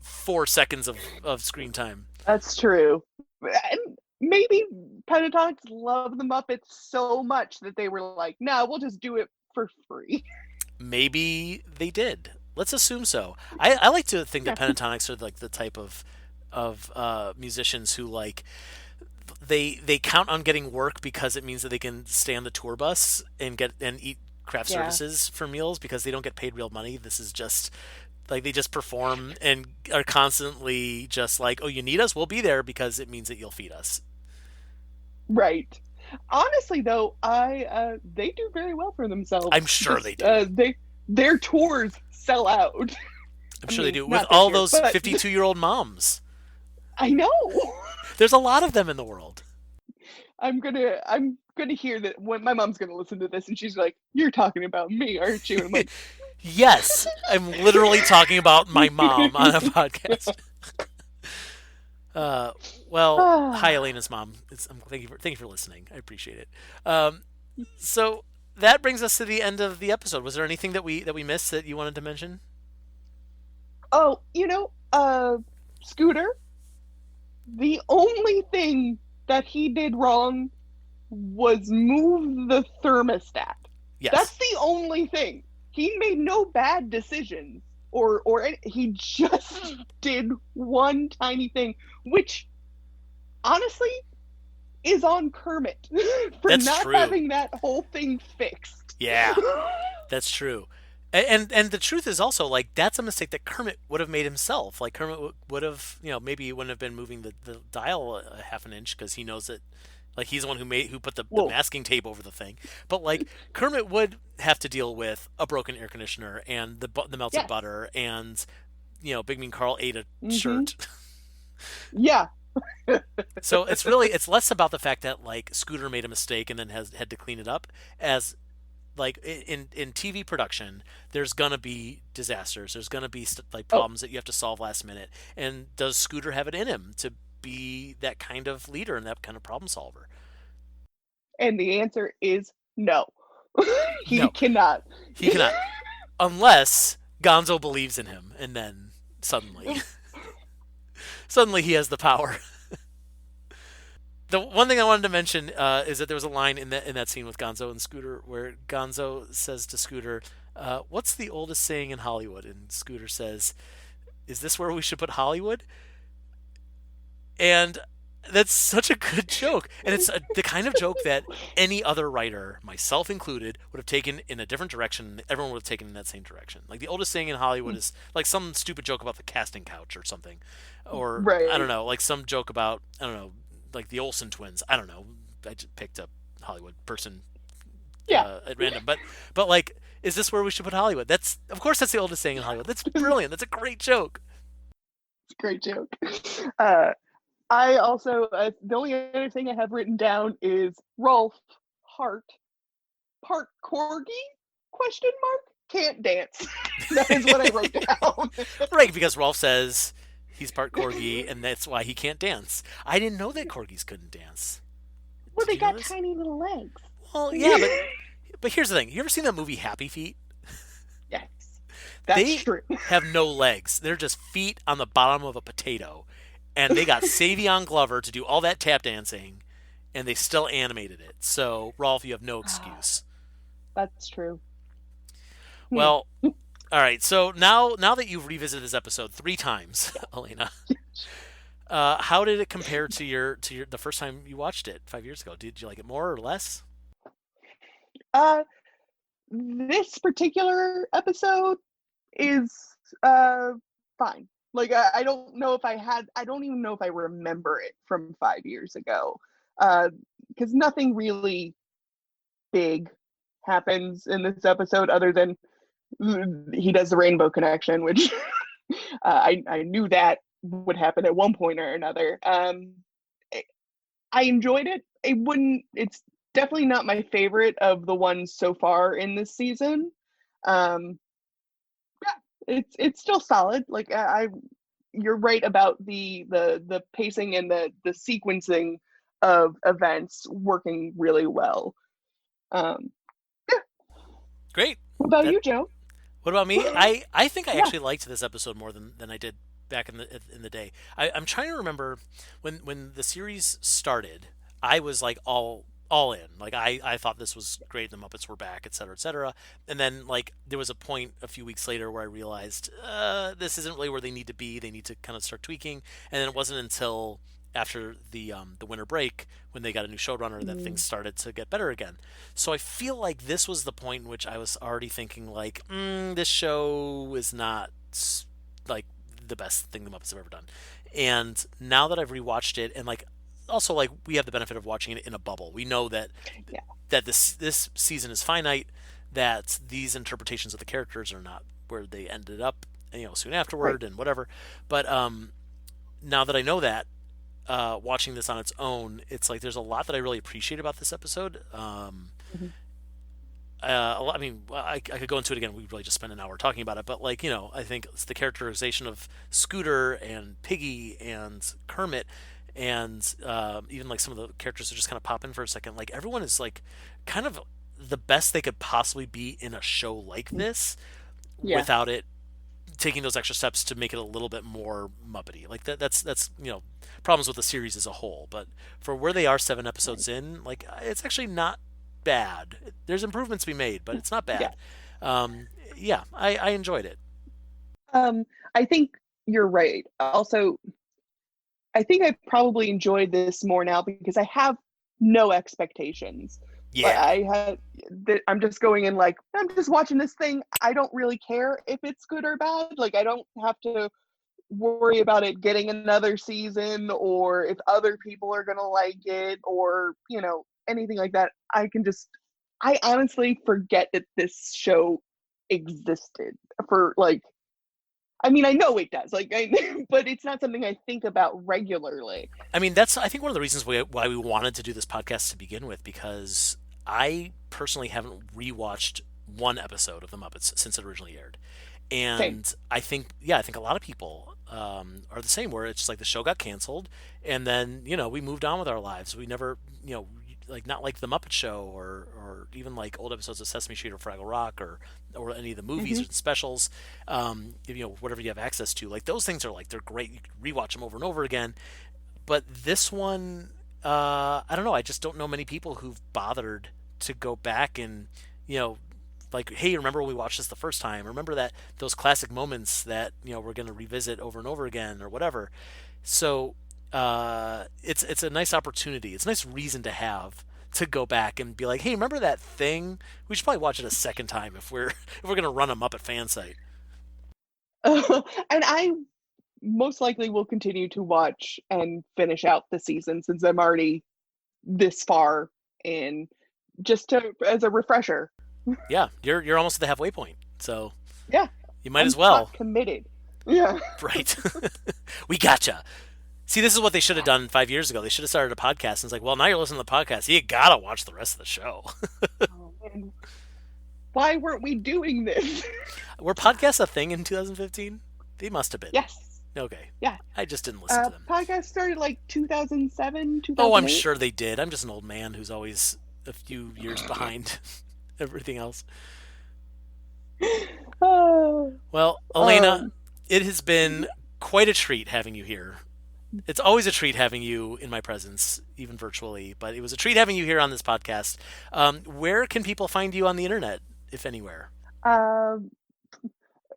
4 seconds of screen time. that's true. And maybe Pentatonix love the Muppets so much that they were like, no, we'll just do it for free. Maybe they did. Let's assume so. I like to think that Yeah. Pentatonix are like the type of musicians who like they count on getting work because it means that they can stay on the tour bus and eat craft Yeah. services for meals because they don't get paid real money. This is just like they just perform and are constantly just like, oh, you need us, we'll be there because it means that you'll feed us. Right. Honestly, though, I they do very well for I'm themselves. sure they Just do. their tours sell out. I'm I sure they mean, do with not this all year, those but 52-year-old moms. I know. There's a lot of them in the world. I'm gonna hear that when my mom's gonna listen to this and she's like, "You're talking about me, aren't you?" And I'm like, Yes, I'm literally talking about my mom on a podcast. Uh, well, hi, ah, Elena's mom. Thank you for listening. I appreciate it. Um, so that brings us to the end of the episode. Was there anything that we missed that you wanted to mention? oh, Scooter. The only thing that he did wrong was move the thermostat. Yes, That's the only thing. He made no bad decisions, he just did one tiny thing, which honestly is on Kermit for that's not true. having that whole thing fixed. Yeah, that's true. And the truth is also like that's a mistake that Kermit would have made himself. Like Kermit would have, maybe he wouldn't have been moving the dial a half an inch because he knows that like he's the one who put the Well, masking tape over the thing. But like Kermit would have to deal with a broken air conditioner and the melted yes. butter and Big Mean Carl ate a Hmm. shirt. Yeah. So it's less about the fact that like Scooter made a mistake and then has had to clean it up as like in TV production, there's gonna be disasters. There's gonna be like Oh, problems that you have to solve last minute. And does Scooter have it in him to be that kind of leader and that kind of problem solver? and the answer is no. He No, cannot. he cannot, unless Gonzo believes in him, and then suddenly he has the power. The one thing I wanted to mention is that there was a line in that scene with Gonzo and Scooter where Gonzo says to Scooter, "What's the oldest saying in Hollywood?" And Scooter says, "Is this where we should put Hollywood?" And that's such a good joke, and it's the kind of joke that any other writer, myself included, would have taken in a different direction. Everyone would have taken in that same direction. Like the oldest thing in Hollywood is like some stupid joke about the casting couch or something, or I don't Right. know, like some joke about I don't know, like the Olsen twins. I don't know. I just picked a Hollywood person Yeah. at random, but like, is this where we should put Hollywood? That's of course that's the oldest thing in Hollywood. That's brilliant. That's a great joke. It's a great joke. Uh, I also the only other thing I have written down is Rolf Hart part corgi question mark can't dance. That is what I wrote down. Right, because Rolf says he's part corgi, and that's why he can't dance. I didn't know that corgis couldn't dance. Well, Did they you know got this? tiny little legs. Well, yeah, but here's the thing. You ever seen that movie Happy Feet? Yes, that's They true. have no legs. They're just feet on the bottom of a potato, and they got Savion Glover to do all that tap dancing, and they still animated it. So, Rolf, you have no excuse. That's true. Hmm. Well, all right. So now that you've revisited this episode 3 times, Elena, how did it compare to your the first time you watched it 5 years ago? Did you like it more or less? Uh, this particular episode is uh fine. Like I don't know if I don't even know if I remember it from 5 years ago. Because nothing really big happens in this episode other than he does the rainbow connection, which I knew that would happen at one point or another. I enjoyed it. It wouldn't. It's definitely not my favorite of the ones so far in this season. Um, yeah, it's still solid. Like you're right about the pacing and the sequencing of events working really well. Um, Great. what about That you, Joe? What about me? I think I Yeah. actually liked this episode more than I did back in the day. I'm trying to remember when the series started. I was like all in. Like I thought this was great. The Muppets were back, et cetera, et cetera. And then like there was a point a few weeks later where I realized this isn't really where they need to be. They need to kind of start tweaking. And then it wasn't until after the winter break when they got a new showrunner that things Mm, started to get better again. So I feel like this was the point in which I was already thinking like, this show is not like the best thing the Muppets have ever done. And now that I've rewatched it, and like also like we have the benefit of watching it in a bubble, we know that yeah. this season is finite, that these interpretations of the characters are not where they ended up, soon Right. afterward and whatever. But now that I know that, watching this on its own, it's like there's a lot that I really appreciate about this episode. Mhm. A lot, I mean, well, I could go into it again. We really just spent an hour talking about it, but like I think it's the characterization of Scooter and Piggy and Kermit, and even like some of the characters that just kind of pop in for a second. Like everyone is like kind of the best they could possibly be in a show like Mm, this, yeah. without it taking those extra steps to make it a little bit more Muppety. Like that's problems with the series as a whole. But for where they are 7 episodes Right. in, like it's actually not bad. There's improvements to be made, but it's not Yeah. bad. Um, yeah, I enjoyed it. Um, I think you're right. Also, I think I probably enjoyed this more now because I have no expectations. Like Yeah, I had, I'm just going in like I'm just watching this thing. I don't really care if it's good or bad. Like I don't have to worry about it getting another season or if other people are gonna like it or anything like that. I honestly forget that this show existed for like I mean, I know it does, like, but it's not something I think about regularly. I mean that's I think one of the reasons why we wanted to do this podcast to begin with, because I personally haven't rewatched one episode of the Muppets since it originally aired. Same. And I think, yeah, I think a lot of people are the same, where it's just like the show got canceled, and then we moved on with our lives. We never, like not like the Muppet Show, or even like old episodes of Sesame Street or Fraggle Rock, or any of the movies Hmm. or the specials, whatever you have access to. Like those things are like they're great. You can rewatch them over and over again. But this one, I don't know. I just don't know many people who've bothered to go back and you know like, hey, remember when we watched this the first time? Remember that those classic moments that we're going to revisit over and over again, or whatever. So it's a nice opportunity. It's a nice reason to have to go back and be like, hey, remember that thing? We should probably watch it a second time if we're if we're going to run a Muppet fan site. And I most likely will continue to watch and finish out the season since I'm already this far in, just to as a refresher. Yeah, you're almost at the halfway point, so Yeah, you might I'm as well. pot committed. Yeah. Right. We gotcha. See, this is what they should have done 5 years ago. They should have started a podcast. And it's like, well, now you're listening to the podcast. You gotta watch the rest of the show. Oh man, why weren't we doing this? Were podcasts a thing in 2015? They must have been. Yes. Okay. Yeah. I just didn't listen to them. Podcast started like 2007, Oh, I'm 2008. sure they did. I'm just an old man who's always a few years behind everything else. Oh, Well, Alaina, um, it has been quite a treat having you here. It's always a treat having you in my presence, even virtually, but it was a treat having you here on this podcast. Where can people find you on the internet, if anywhere? um,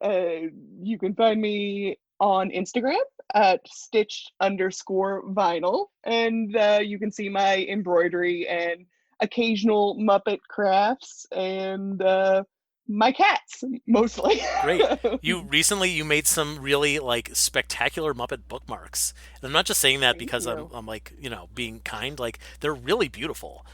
Uh, you can find me on Instagram at stitched_vinyl, and you can see my embroidery and occasional Muppet crafts and my cats mostly. Great. You made some really like spectacular Muppet bookmarks. And I'm not just saying that Thank because I'm you. I'm like, being kind. Like they're really beautiful.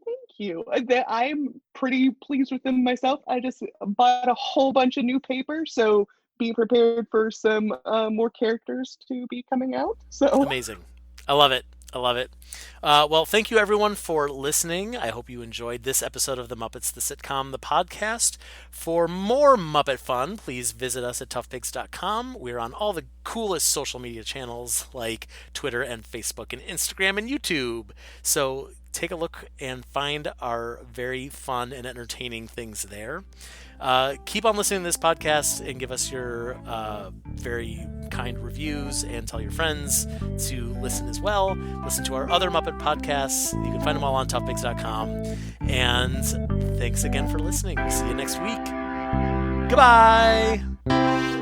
Thank you. I'm pretty pleased with them myself. I just bought a whole bunch of new paper, so be prepared for some more characters to be coming out. So Amazing. I love it. I love it. Well, thank you everyone for listening. I hope you enjoyed this episode of the Muppets, the Sitcom, the podcast. For more Muppet fun, please visit us at toughpigs.com. We're on all the coolest social media channels like Twitter and Facebook and Instagram and YouTube. So take a look and find our very fun and entertaining things there. Keep on listening to this podcast and give us your very kind reviews and tell your friends to listen as well. Listen to our other Muppet podcasts. You can find them all on toughpigs.com. And thanks again for listening. See you next week. Goodbye.